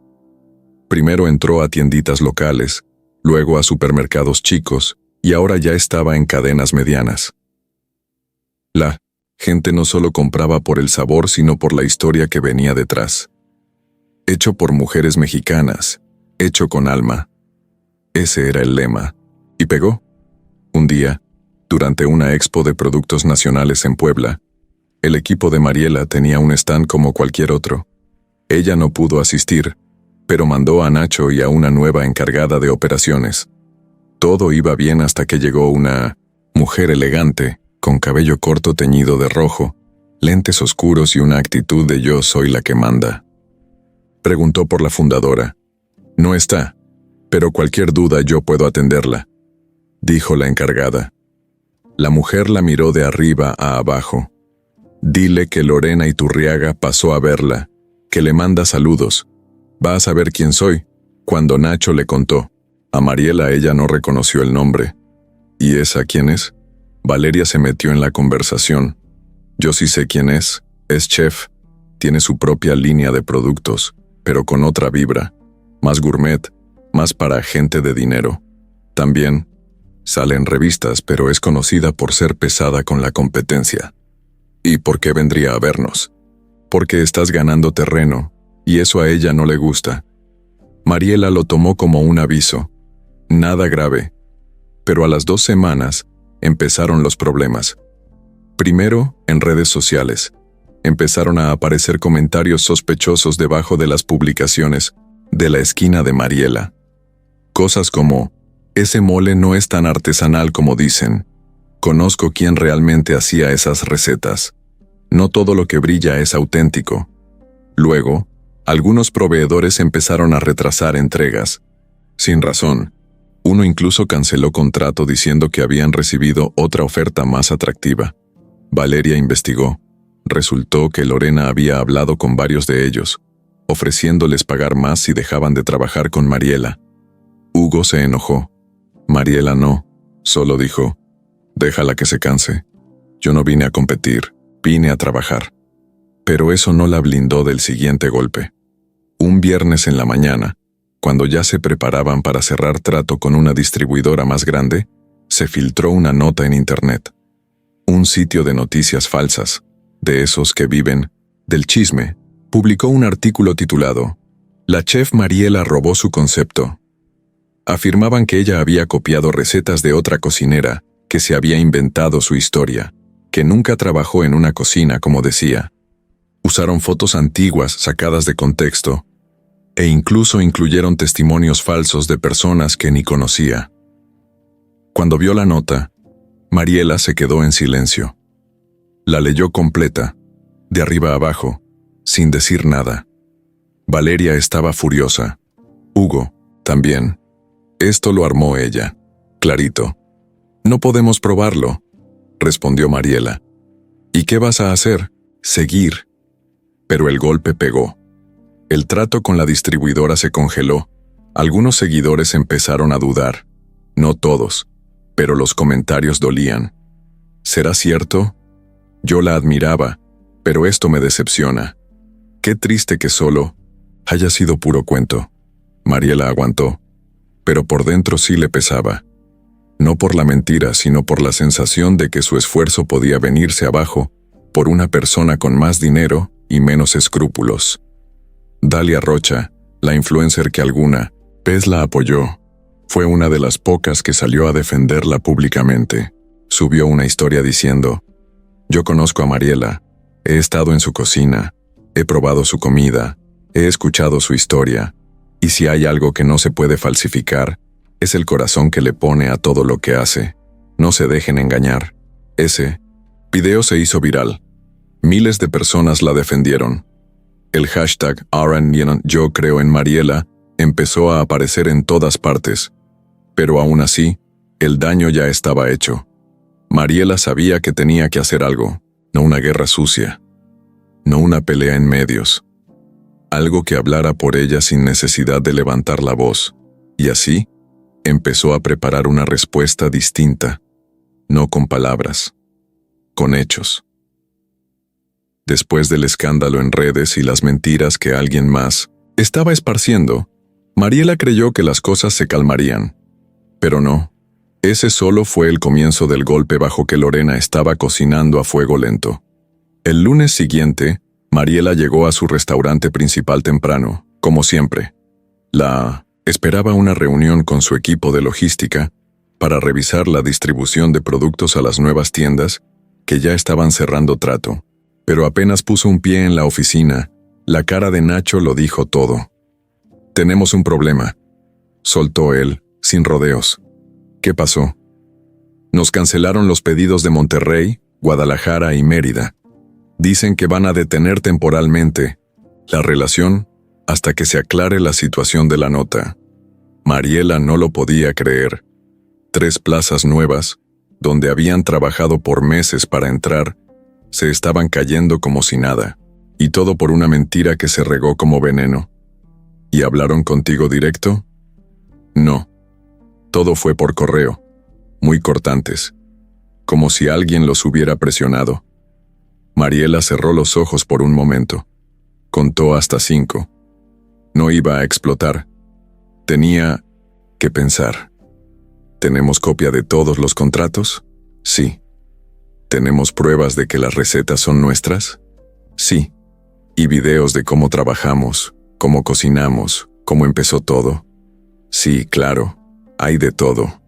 Primero entró a tienditas locales, luego a supermercados chicos, y ahora ya estaba en cadenas medianas. La gente no solo compraba por el sabor, sino por la historia que venía detrás. Hecho por mujeres mexicanas, hecho con alma. Ese era el lema. Y pegó. Un día, durante una expo de productos nacionales en Puebla, el equipo de Mariela tenía un stand como cualquier otro. Ella no pudo asistir, pero mandó a Nacho y a una nueva encargada de operaciones. Todo iba bien hasta que llegó una mujer elegante, con cabello corto teñido de rojo, lentes oscuros y una actitud de yo soy la que manda. Preguntó por la fundadora. No está, pero cualquier duda yo puedo atenderla, dijo la encargada. La mujer la miró de arriba a abajo. Dile que Lorena Iturriaga pasó a verla que le manda saludos. Va a saber quién soy. Cuando Nacho le contó. A Mariela ella no reconoció el nombre. ¿Y esa quién es? Valeria se metió en la conversación. Yo sí sé quién es chef. Tiene su propia línea de productos, pero con otra vibra. Más gourmet, más para gente de dinero. También sale en revistas, pero es conocida por ser pesada con la competencia. ¿Y por qué vendría a vernos? Porque estás ganando terreno, y eso a ella no le gusta. Mariela lo tomó como un aviso. Nada grave. Pero a las 2 semanas empezaron los problemas. Primero, en redes sociales. Empezaron a aparecer comentarios sospechosos debajo de las publicaciones de la esquina de Mariela. Cosas como, ese mole no es tan artesanal como dicen. Conozco quién realmente hacía esas recetas. No todo lo que brilla es auténtico. Luego, algunos proveedores empezaron a retrasar entregas. Sin razón. Uno incluso canceló contrato diciendo que habían recibido otra oferta más atractiva. Valeria investigó. Resultó que Lorena había hablado con varios de ellos, ofreciéndoles pagar más si dejaban de trabajar con Mariela. Hugo se enojó. Mariela no, solo dijo, déjala que se canse. Yo no vine a competir, vine a trabajar. Pero eso no la blindó del siguiente golpe. Un viernes en la mañana, cuando ya se preparaban para cerrar trato con una distribuidora más grande, se filtró una nota en internet. Un sitio de noticias falsas, de esos que viven del chisme, publicó un artículo titulado «La chef Mariela robó su concepto». Afirmaban que ella había copiado recetas de otra cocinera, que se había inventado su historia, que nunca trabajó en una cocina como decía. Usaron fotos antiguas sacadas de contexto, e incluso incluyeron testimonios falsos de personas que ni conocía. Cuando vio la nota, Mariela se quedó en silencio. La leyó completa, de arriba a abajo, sin decir nada. Valeria estaba furiosa. Hugo, también. Esto lo armó ella. Clarito. No podemos probarlo, respondió Mariela. ¿Y qué vas a hacer? Seguir. Pero el golpe pegó. El trato con la distribuidora se congeló. Algunos seguidores empezaron a dudar. No todos, pero los comentarios dolían. ¿Será cierto? Yo la admiraba, pero esto me decepciona. Qué triste que solo haya sido puro cuento. Mariela aguantó, pero por dentro sí le pesaba. No por la mentira, sino por la sensación de que su esfuerzo podía venirse abajo por una persona con más dinero y menos escrúpulos. Dalia Rocha, la influencer que alguna vez la apoyó, fue una de las pocas que salió a defenderla públicamente. Subió una historia diciendo: «Yo conozco a Mariela, he estado en su cocina, he probado su comida, he escuchado su historia, y si hay algo que no se puede falsificar, es el corazón que le pone a todo lo que hace. No se dejen engañar». Ese video se hizo viral. Miles de personas la defendieron. El hashtag #Yo creo en Mariela empezó a aparecer en todas partes. Pero aún así, el daño ya estaba hecho. Mariela sabía que tenía que hacer algo, no una guerra sucia, no una pelea en medios. Algo que hablara por ella sin necesidad de levantar la voz. Y así, empezó a preparar una respuesta distinta, no con palabras, con hechos. Después del escándalo en redes y las mentiras que alguien más estaba esparciendo, Mariela creyó que las cosas se calmarían. Pero no. Ese solo fue el comienzo del golpe bajo que Lorena estaba cocinando a fuego lento. El lunes siguiente, Mariela llegó a su restaurante principal temprano, como siempre. La esperaba una reunión con su equipo de logística para revisar la distribución de productos a las nuevas tiendas que ya estaban cerrando trato. Pero apenas puso un pie en la oficina, la cara de Nacho lo dijo todo. «Tenemos un problema», soltó él, sin rodeos. «¿Qué pasó?» «Nos cancelaron los pedidos de Monterrey, Guadalajara y Mérida. Dicen que van a detener temporalmente la relación hasta que se aclare la situación de la nota». Mariela no lo podía creer. 3 plazas nuevas, donde habían trabajado por meses para entrar, se estaban cayendo como si nada. Y todo por una mentira que se regó como veneno. ¿Y hablaron contigo directo? No. Todo fue por correo, muy cortantes, como si alguien los hubiera presionado. Mariela cerró los ojos por un momento. Contó hasta 5. No iba a explotar. Tenía que pensar. ¿Tenemos copia de todos los contratos? Sí. ¿Tenemos pruebas de que las recetas son nuestras? Sí. ¿Y videos de cómo trabajamos, cómo cocinamos, cómo empezó todo? Sí, claro, hay de todo.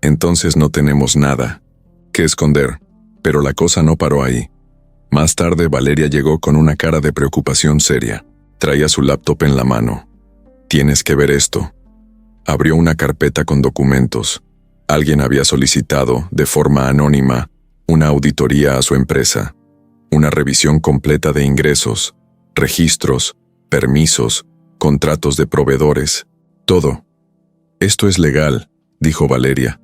Entonces no tenemos nada que esconder, pero la cosa no paró ahí. Más tarde Valeria llegó con una cara de preocupación seria. Traía su laptop en la mano. Tienes que ver esto. Abrió una carpeta con documentos. Alguien había solicitado, de forma anónima, una auditoría a su empresa. Una revisión completa de ingresos, registros, permisos, contratos de proveedores, todo. Esto es legal, dijo Valeria.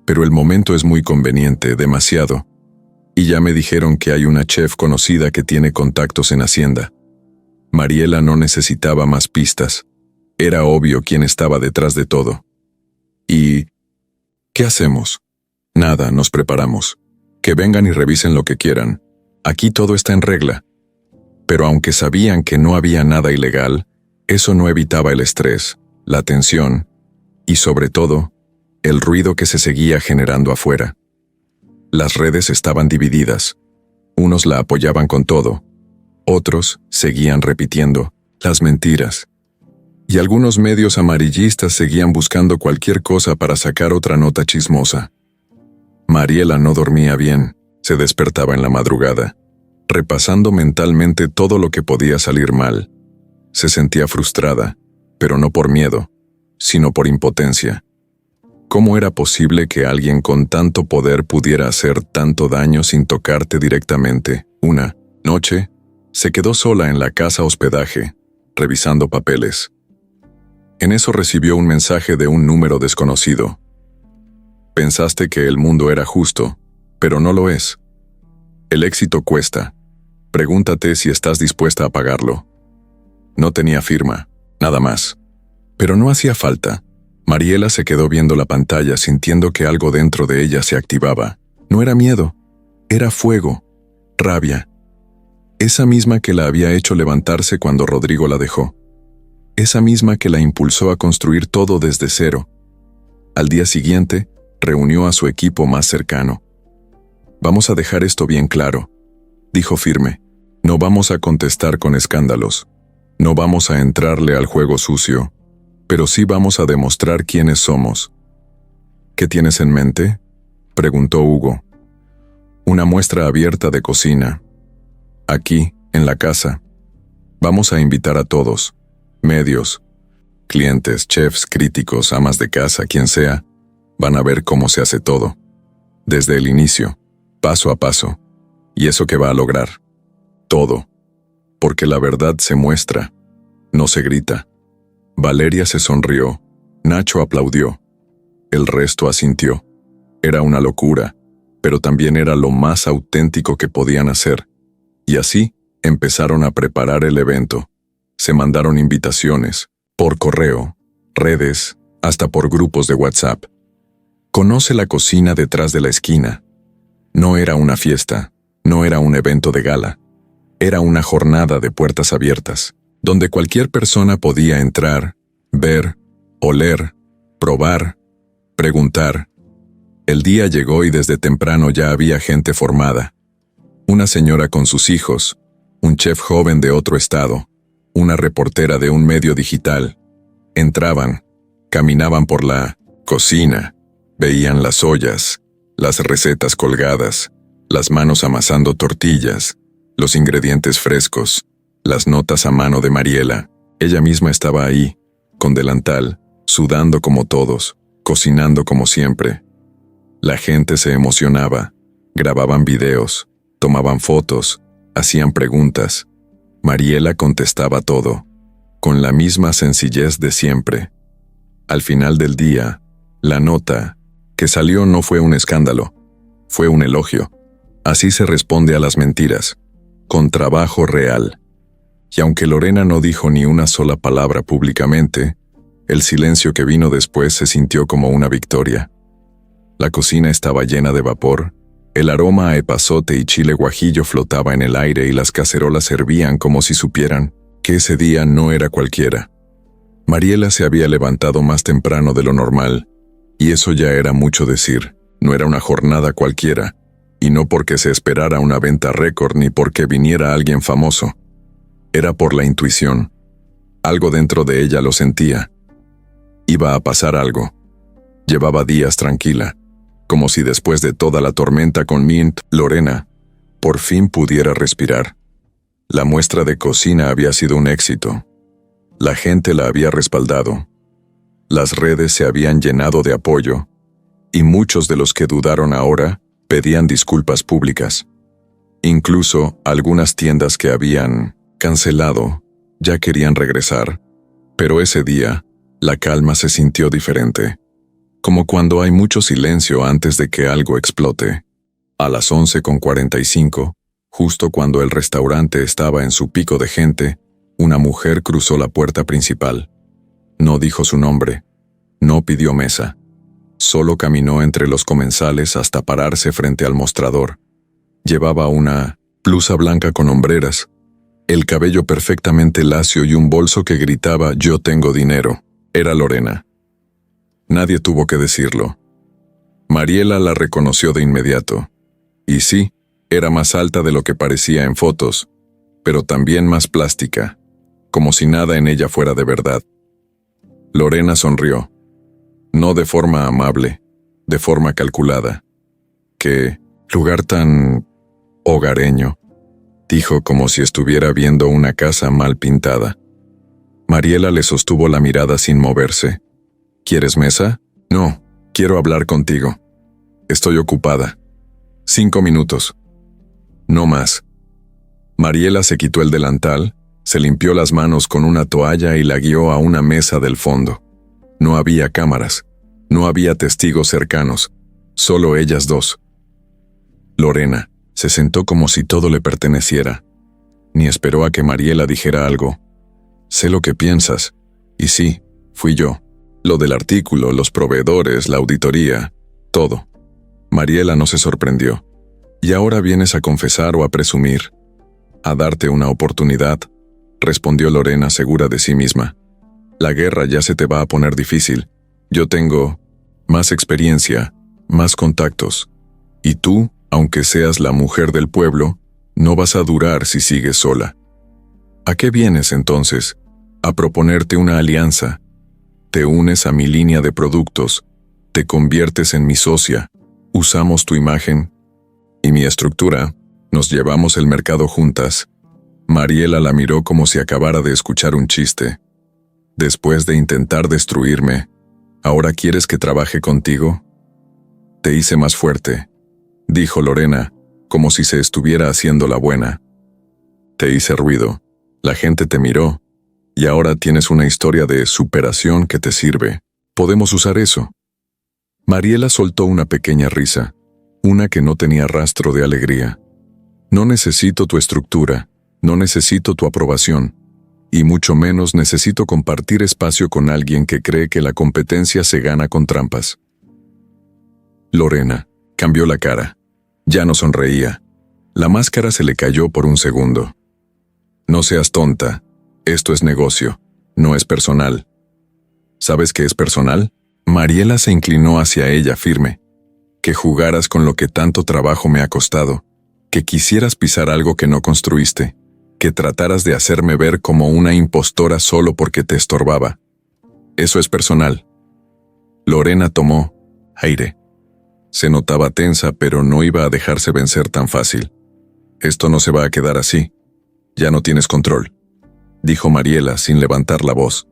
Pero el momento es muy conveniente, demasiado. Y ya me dijeron que hay una chef conocida que tiene contactos en Hacienda. Mariela no necesitaba más pistas. Era obvio quién estaba detrás de todo. ¿Y qué hacemos? Nada, nos preparamos. Que vengan y revisen lo que quieran. Aquí todo está en regla. Pero aunque sabían que no había nada ilegal, eso no evitaba el estrés, la tensión y, sobre todo, el ruido que se seguía generando afuera. Las redes estaban divididas. Unos la apoyaban con todo. Otros seguían repitiendo las mentiras. Y algunos medios amarillistas seguían buscando cualquier cosa para sacar otra nota chismosa. Mariela no dormía bien. Se despertaba en la madrugada, repasando mentalmente todo lo que podía salir mal. Se sentía frustrada, pero no por miedo, sino por impotencia. ¿Cómo era posible que alguien con tanto poder pudiera hacer tanto daño sin tocarte directamente? Una noche, se quedó sola en la casa hospedaje, revisando papeles. En eso recibió un mensaje de un número desconocido. Pensaste que el mundo era justo, pero no lo es. El éxito cuesta. Pregúntate si estás dispuesta a pagarlo. No tenía firma, nada más. Pero no hacía falta. Mariela se quedó viendo la pantalla sintiendo que algo dentro de ella se activaba. No era miedo, era fuego, rabia. Esa misma que la había hecho levantarse cuando Rodrigo la dejó. Esa misma que la impulsó a construir todo desde cero. Al día siguiente, reunió a su equipo más cercano. Vamos a dejar esto bien claro, dijo firme. No vamos a contestar con escándalos. No vamos a entrarle al juego sucio, pero sí vamos a demostrar quiénes somos. ¿Qué tienes en mente?, preguntó Hugo. Una muestra abierta de cocina. Aquí, en la casa. Vamos a invitar a todos. Medios, clientes, chefs, críticos, amas de casa, quien sea. Van a ver cómo se hace todo. Desde el inicio, paso a paso. ¿Y eso qué va a lograr? Todo. Porque la verdad se muestra, no se grita. Valeria se sonrió. Nacho aplaudió. El resto asintió. Era una locura, pero también era lo más auténtico que podían hacer. Y así empezaron a preparar el evento. Se mandaron invitaciones, por correo, redes, hasta por grupos de WhatsApp. Conoce la cocina detrás de la esquina. No era una fiesta, no era un evento de gala. Era una jornada de puertas abiertas, donde cualquier persona podía entrar, ver, oler, probar, preguntar. El día llegó y desde temprano ya había gente formada. Una señora con sus hijos, un chef joven de otro estado, una reportera de un medio digital. Entraban, caminaban por la cocina, veían las ollas, las recetas colgadas, las manos amasando tortillas, los ingredientes frescos, las notas a mano de Mariela. Ella misma estaba ahí, con delantal, sudando como todos, cocinando como siempre. La gente se emocionaba, grababan videos, tomaban fotos, hacían preguntas. Mariela contestaba todo, con la misma sencillez de siempre. Al final del día, la nota que salió no fue un escándalo, fue un elogio. Así se responde a las mentiras. con trabajo real. Y aunque Lorena no dijo ni una sola palabra públicamente, el silencio que vino después se sintió como una victoria. La cocina estaba llena de vapor, el aroma a epazote y chile guajillo flotaba en el aire y las cacerolas hervían como si supieran que ese día no era cualquiera. Mariela se había levantado más temprano de lo normal, y eso ya era mucho decir. No era una jornada cualquiera, y no porque se esperara una venta récord ni porque viniera alguien famoso. Era por la intuición. Algo dentro de ella lo sentía. Iba a pasar algo. Llevaba días tranquila, como si después de toda la tormenta con Mint, Lorena, por fin pudiera respirar. La muestra de cocina había sido un éxito. La gente la había respaldado. Las redes se habían llenado de apoyo, y muchos de los que dudaron ahora pedían disculpas públicas. Incluso algunas tiendas que habían cancelado ya querían regresar, pero ese día la calma se sintió diferente, como cuando hay mucho silencio antes de que algo explote. A las 11:45, justo cuando el restaurante estaba en su pico de gente, una mujer cruzó la puerta principal. No dijo su nombre, no pidió mesa. Solo caminó entre los comensales hasta pararse frente al mostrador. Llevaba una blusa blanca con hombreras, el cabello perfectamente lacio y un bolso que gritaba «Yo tengo dinero». Era Lorena. Nadie tuvo que decirlo. Mariela la reconoció de inmediato. Y sí, era más alta de lo que parecía en fotos, pero también más plástica, como si nada en ella fuera de verdad. Lorena sonrió. No de forma amable, de forma calculada. «Qué lugar tan hogareño», dijo como si estuviera viendo una casa mal pintada. Mariela le sostuvo la mirada sin moverse. «¿Quieres mesa? No, quiero hablar contigo. Estoy ocupada. 5 minutos. No más». Mariela se quitó el delantal, se limpió las manos con una toalla y la guió a una mesa del fondo. No había cámaras, no había testigos cercanos, solo ellas dos. Lorena se sentó como si todo le perteneciera. Ni esperó a que Mariela dijera algo. «Sé lo que piensas. Y sí, fui yo. Lo del artículo, los proveedores, la auditoría, todo». Mariela no se sorprendió. «¿Y ahora vienes a confesar o a presumir?» «A darte una oportunidad», respondió Lorena segura de sí misma. «La guerra ya se te va a poner difícil. Yo tengo más experiencia, más contactos. Y tú, aunque seas la mujer del pueblo, no vas a durar si sigues sola. ¿A qué vienes entonces? A proponerte una alianza. Te unes a mi línea de productos, te conviertes en mi socia, usamos tu imagen y mi estructura, nos llevamos el mercado juntas». Mariela la miró como si acabara de escuchar un chiste. «Después de intentar destruirme, ¿ahora quieres que trabaje contigo?» «Te hice más fuerte», dijo Lorena, como si se estuviera haciendo la buena. «Te hice ruido, la gente te miró, y ahora tienes una historia de superación que te sirve. Podemos usar eso». Mariela soltó una pequeña risa, una que no tenía rastro de alegría. «No necesito tu estructura, no necesito tu aprobación, y mucho menos necesito compartir espacio con alguien que cree que la competencia se gana con trampas». Lorena cambió la cara. Ya no sonreía. La máscara se le cayó por un segundo. «No seas tonta. Esto es negocio, no es personal». «¿Sabes qué es personal?» Mariela se inclinó hacia ella firme. «Que jugaras con lo que tanto trabajo me ha costado, que quisieras pisar algo que no construiste, que trataras de hacerme ver como una impostora solo porque te estorbaba. Eso es personal». Lorena tomó aire. Se notaba tensa, pero no iba a dejarse vencer tan fácil. «Esto no se va a quedar así. Ya no tienes control», dijo Mariela sin levantar la voz.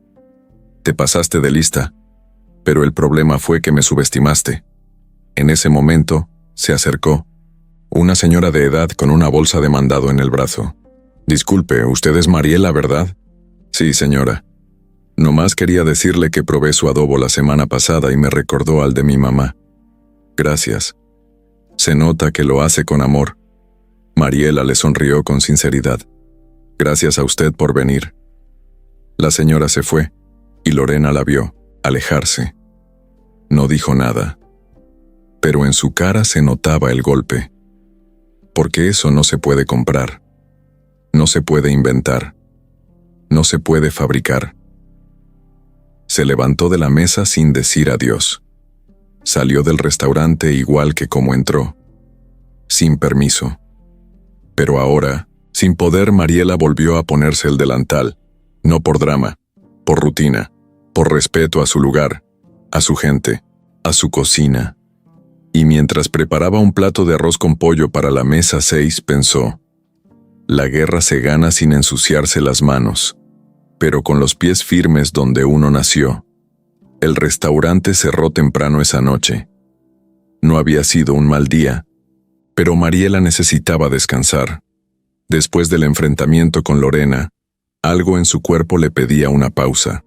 «Te pasaste de lista, pero el problema fue que me subestimaste». En ese momento, se acercó una señora de edad con una bolsa de mandado en el brazo. «Disculpe, usted es Mariela, ¿verdad?» «Sí, señora. Nomás quería decirle que probé su adobo la semana pasada y me recordó al de mi mamá». «Gracias. Se nota que lo hace con amor». Mariela le sonrió con sinceridad. Gracias a usted por venir. La señora se fue, y Lorena la vio alejarse. No dijo nada, pero en su cara se notaba el golpe. Porque eso no se puede comprar, no se puede inventar, no se puede fabricar. Se levantó de la mesa sin decir adiós. Salió del restaurante igual que como entró, sin permiso. Pero ahora, sin poder, Mariela volvió a ponerse el delantal, no por drama, por rutina, por respeto a su lugar, a su gente, a su cocina. Y mientras preparaba un plato de arroz con pollo para la mesa 6, pensó: la guerra se gana sin ensuciarse las manos, pero con los pies firmes donde uno nació. El restaurante cerró temprano esa noche. No había sido un mal día, pero Mariela necesitaba descansar. Después del enfrentamiento con Lorena, algo en su cuerpo le pedía una pausa.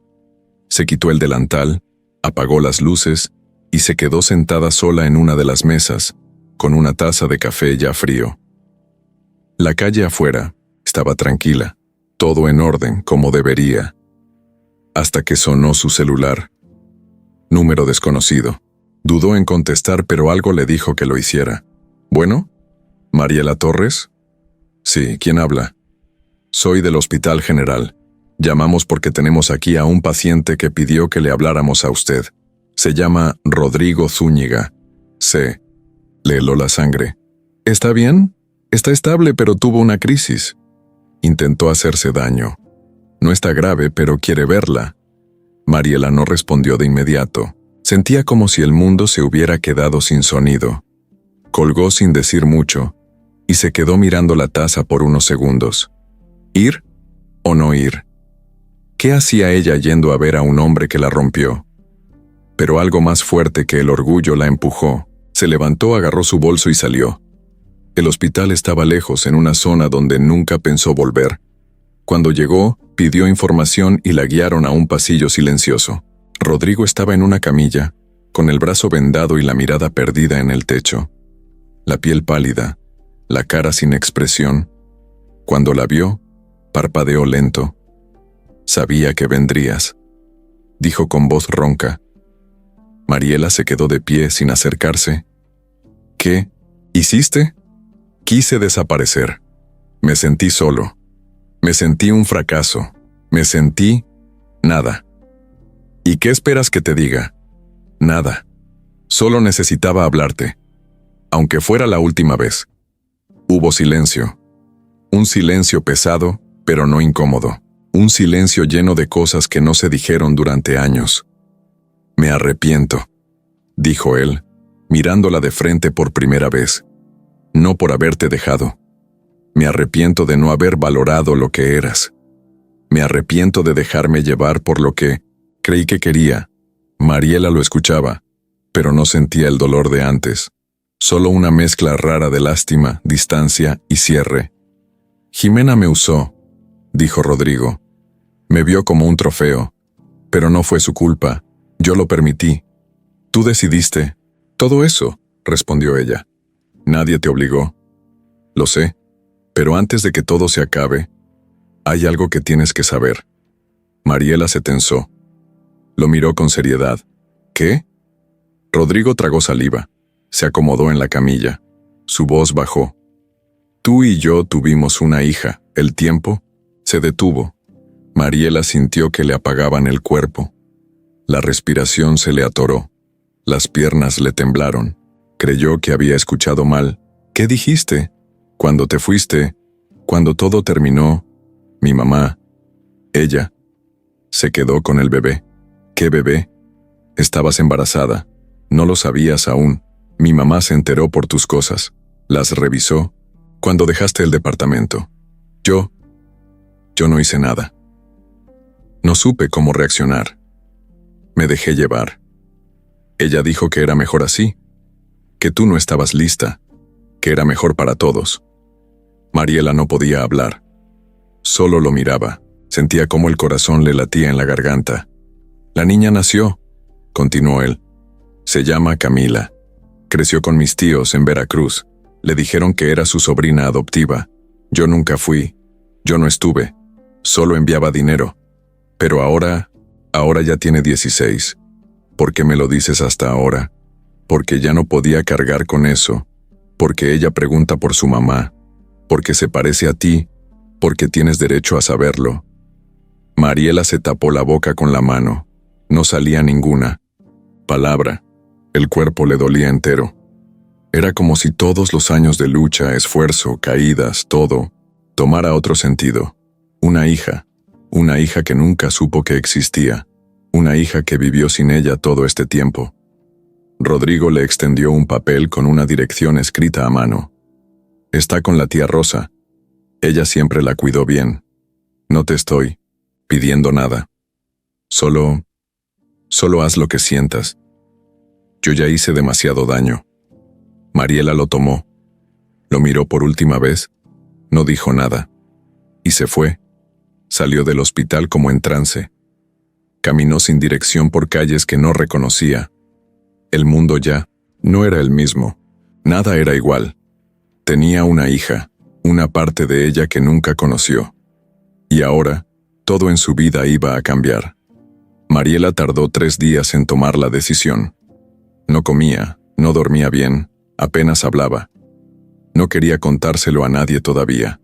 Se quitó el delantal, apagó las luces y se quedó sentada sola en una de las mesas, con una taza de café ya frío. La calle afuera estaba tranquila, todo en orden como debería, hasta que sonó su celular. Número desconocido. Dudó en contestar, pero algo le dijo que lo hiciera. ¿Bueno? ¿Mariela Torres? Sí, ¿quién habla? Soy del Hospital General. Llamamos porque tenemos aquí a un paciente que pidió que le habláramos a usted. Se llama Rodrigo Zúñiga. Le heló la sangre. ¿Está bien? Está estable, pero tuvo una crisis. Intentó hacerse daño. No está grave, pero quiere verla. Mariela no respondió de inmediato. Sentía como si el mundo se hubiera quedado sin sonido. Colgó sin decir mucho y se quedó mirando la taza por unos segundos. ¿Ir o no ir? ¿Qué hacía ella yendo a ver a un hombre que la rompió? Pero algo más fuerte que el orgullo la empujó. Se levantó, agarró su bolso y salió. El hospital estaba lejos, en una zona donde nunca pensó volver. Cuando llegó, pidió información y la guiaron a un pasillo silencioso. Rodrigo estaba en una camilla, con el brazo vendado y la mirada perdida en el techo. La piel pálida, la cara sin expresión. Cuando la vio, parpadeó lento. Sabía que vendrías, dijo con voz ronca. Mariela se quedó de pie sin acercarse. ¿Qué hiciste? Quise desaparecer. Me sentí solo. Me sentí un fracaso. Me sentí nada. ¿Y qué esperas que te diga? Nada. Solo necesitaba hablarte. Aunque fuera la última vez. Hubo silencio. Un silencio pesado, pero no incómodo. Un silencio lleno de cosas que no se dijeron durante años. Me arrepiento, dijo él, mirándola de frente por primera vez. No por haberte dejado. Me arrepiento de no haber valorado lo que eras. Me arrepiento de dejarme llevar por lo que creí que quería. Mariela lo escuchaba, pero no sentía el dolor de antes. Solo una mezcla rara de lástima, distancia y cierre. Jimena me usó, dijo Rodrigo. Me vio como un trofeo, pero no fue su culpa. Yo lo permití. Tú decidiste. Todo eso, respondió ella. Nadie te obligó. Lo sé, pero antes de que todo se acabe, hay algo que tienes que saber. Mariela se tensó. Lo miró con seriedad. ¿Qué? Rodrigo tragó saliva. Se acomodó en la camilla. Su voz bajó. Tú y yo tuvimos una hija. El tiempo se detuvo. Mariela sintió que le apagaban el cuerpo. La respiración se le atoró. Las piernas le temblaron. Creyó que había escuchado mal. ¿Qué dijiste? Cuando te fuiste, cuando todo terminó, mi mamá, ella, se quedó con el bebé. ¿Qué bebé? Estabas embarazada. No lo sabías aún. Mi mamá se enteró por tus cosas. Las revisó cuando dejaste el departamento. Yo no hice nada. No supe cómo reaccionar. Me dejé llevar. Ella dijo que era mejor así, que tú no estabas lista, que era mejor para todos. Mariela no podía hablar. Solo lo miraba. Sentía cómo el corazón le latía en la garganta. La niña nació, continuó él. Se llama Camila. Creció con mis tíos en Veracruz. Le dijeron que era su sobrina adoptiva. Yo nunca fui. Yo no estuve. Solo enviaba dinero. Pero ahora ya tiene 16. ¿Por qué me lo dices hasta ahora? Porque ya no podía cargar con eso. Porque ella pregunta por su mamá. Porque se parece a ti. Porque tienes derecho a saberlo. Mariela se tapó la boca con la mano. No salía ninguna palabra. El cuerpo le dolía entero. Era como si todos los años de lucha, esfuerzo, caídas, todo, tomara otro sentido. Una hija que nunca supo que existía, una hija que vivió sin ella todo este tiempo. Rodrigo le extendió un papel con una dirección escrita a mano. Está con la tía Rosa. Ella siempre la cuidó bien. No te estoy pidiendo nada. Solo haz lo que sientas. Yo ya hice demasiado daño. Mariela lo tomó. Lo miró por última vez. No dijo nada. Y se fue. Salió del hospital como en trance. Caminó sin dirección por calles que no reconocía. El mundo ya no era el mismo. Nada era igual. Tenía una hija, una parte de ella que nunca conoció. Y ahora, todo en su vida iba a cambiar. Mariela tardó 3 días en tomar la decisión. No comía, no dormía bien, apenas hablaba. No quería contárselo a nadie todavía.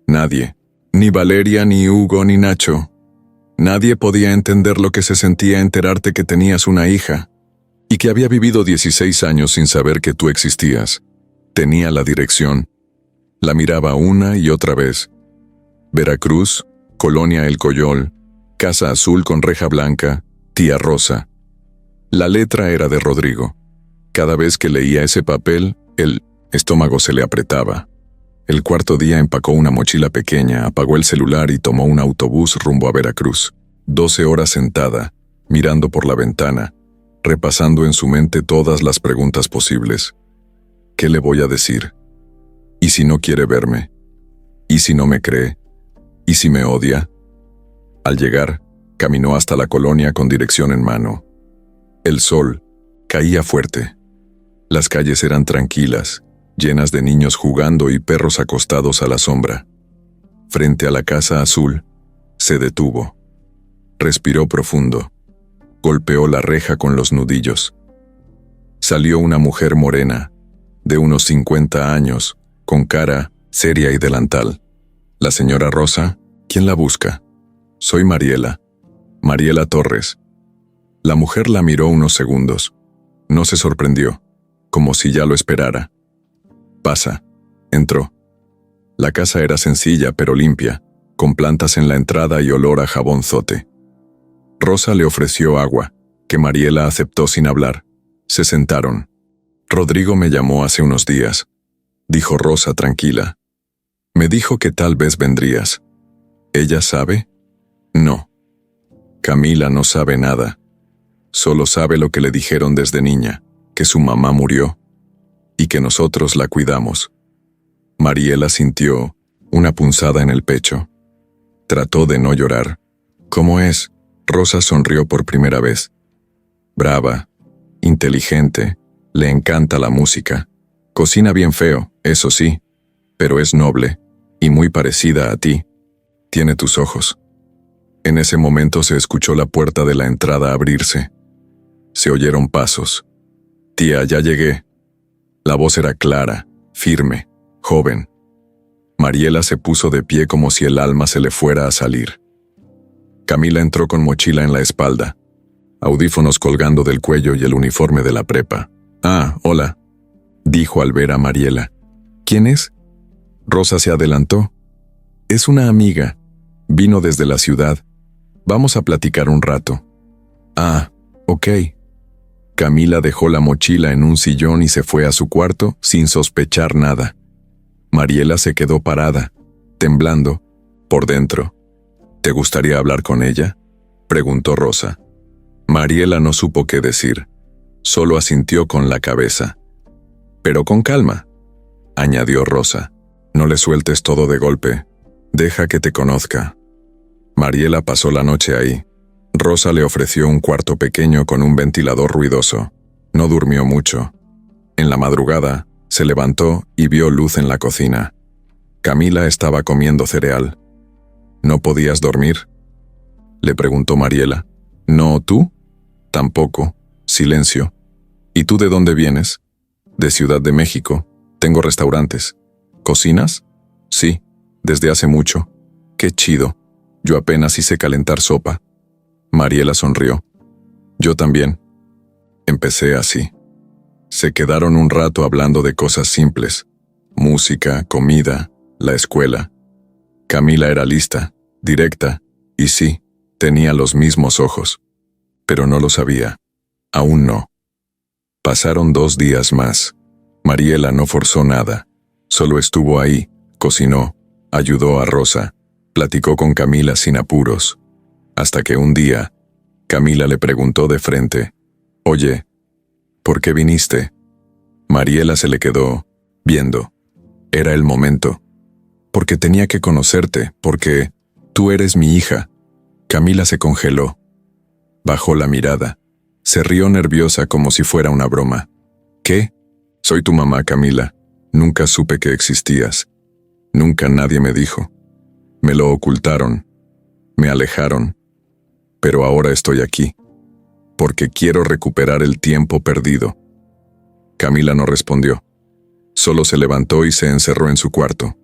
Nadie, ni Valeria, ni Hugo, ni Nacho. Nadie podía entender lo que se sentía enterarte que tenías una hija y que había vivido 16 años sin saber que tú existías. Tenía la dirección. La miraba una y otra vez. Veracruz, Colonia El Coyol, Casa Azul con reja blanca, tía Rosa. La letra era de Rodrigo. Cada vez que leía ese papel, el estómago se le apretaba. El cuarto día empacó una mochila pequeña, apagó el celular y tomó un autobús rumbo a Veracruz. 12 horas sentada, mirando por la ventana, repasando en su mente todas las preguntas posibles. ¿Qué le voy a decir? ¿Y si no quiere verme? ¿Y si no me cree? ¿Y si me odia? Al llegar, caminó hasta la colonia con dirección en mano. El sol caía fuerte. Las calles eran tranquilas, llenas de niños jugando y perros acostados a la sombra. Frente a la Casa Azul, se detuvo. Respiró profundo. Golpeó la reja con los nudillos. Salió una mujer morena, de unos 50 años, con cara seria y delantal. La señora Rosa, ¿quién la busca? Soy Mariela. Mariela Torres. La mujer la miró unos segundos. No se sorprendió, como si ya lo esperara. Pasa. Entró. La casa era sencilla pero limpia, con plantas en la entrada y olor a jabonzote. Rosa le ofreció agua, que Mariela aceptó sin hablar. Se sentaron. Rodrigo me llamó hace unos días, dijo Rosa tranquila. Me dijo que tal vez vendrías. ¿Ella sabe? No. Camila no sabe nada. Solo sabe lo que le dijeron desde niña, que su mamá murió y que nosotros la cuidamos. Mariela sintió una punzada en el pecho. Trató de no llorar. ¿Cómo es? Rosa sonrió por primera vez. Brava, inteligente, le encanta la música. Cocina bien feo, eso sí, pero es noble y muy parecida a ti. Tiene tus ojos. En ese momento se escuchó la puerta de la entrada abrirse. Se oyeron pasos. Tía, ya llegué. La voz era clara, firme, joven. Mariela se puso de pie como si el alma se le fuera a salir. Camila entró con mochila en la espalda, audífonos colgando del cuello y el uniforme de la prepa. Ah, hola, dijo al ver a Mariela. ¿Quién es? Rosa se adelantó. Es una amiga. Vino desde la ciudad. Vamos a platicar un rato. Ah, ok. Camila dejó la mochila en un sillón y se fue a su cuarto sin sospechar nada. Mariela se quedó parada, temblando, por dentro. ¿Te gustaría hablar con ella?, preguntó Rosa. Mariela no supo qué decir, solo asintió con la cabeza. Pero con calma, añadió Rosa. No le sueltes todo de golpe, deja que te conozca. Mariela pasó la noche ahí. Rosa le ofreció un cuarto pequeño con un ventilador ruidoso. No durmió mucho. En la madrugada, Se levantó y vio luz en la cocina. Camila estaba comiendo cereal. ¿No podías dormir?, le preguntó Mariela. No, ¿tú? Tampoco. Silencio. ¿Y tú de dónde vienes? De Ciudad de México. Tengo restaurantes. ¿Cocinas? Sí, desde hace mucho. Qué chido. Yo apenas hice calentar sopa. Mariela sonrió. Yo también. Empecé así. Se quedaron un rato hablando de cosas simples. Música, comida, la escuela. Camila era lista, directa, y sí, tenía los mismos ojos. Pero no lo sabía. Aún no. Pasaron 2 días más. Mariela no forzó nada. Solo estuvo ahí, cocinó, ayudó a Rosa, platicó con Camila sin apuros. Hasta que un día, Camila le preguntó de frente, «Oye, ¿por qué viniste?». Mariela se le quedó viendo. Era el momento. Porque tenía que conocerte, porque tú eres mi hija. Camila se congeló. Bajó la mirada. Se rió nerviosa como si fuera una broma. ¿Qué? Soy tu mamá, Camila. Nunca supe que existías. Nunca nadie me dijo. Me lo ocultaron. Me alejaron. Pero ahora estoy aquí. Porque quiero recuperar el tiempo perdido. Camila no respondió. Solo se levantó y se encerró en su cuarto.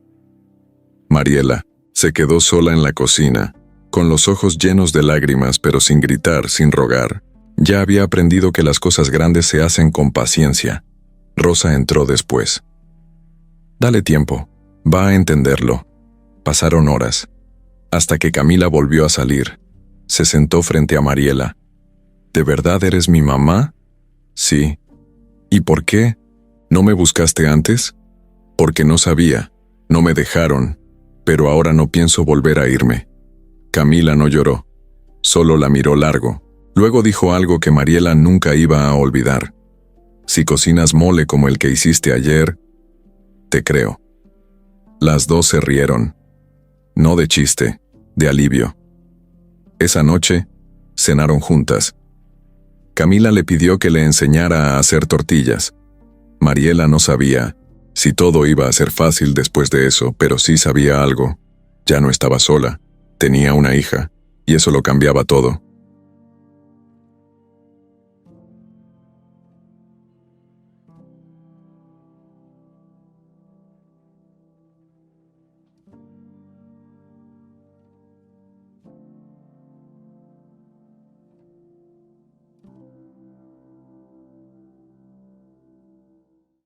Mariela se quedó sola en la cocina, con los ojos llenos de lágrimas, pero sin gritar, sin rogar. Ya había aprendido que las cosas grandes se hacen con paciencia. Rosa entró después. Dale tiempo, va a entenderlo. Pasaron horas, hasta que Camila volvió a salir. Se sentó frente a Mariela. ¿De verdad eres mi mamá? Sí. ¿Y por qué? ¿No me buscaste antes? Porque no sabía, no me dejaron, pero ahora no pienso volver a irme. Camila no lloró, solo la miró largo. Luego dijo algo que Mariela nunca iba a olvidar. Si cocinas mole como el que hiciste ayer, te creo. Las dos se rieron. No de chiste, de alivio. Esa noche, cenaron juntas. Camila le pidió que le enseñara a hacer tortillas. Mariela no sabía si todo iba a ser fácil después de eso, pero sí sabía algo. Ya no estaba sola, tenía una hija, y eso lo cambiaba todo.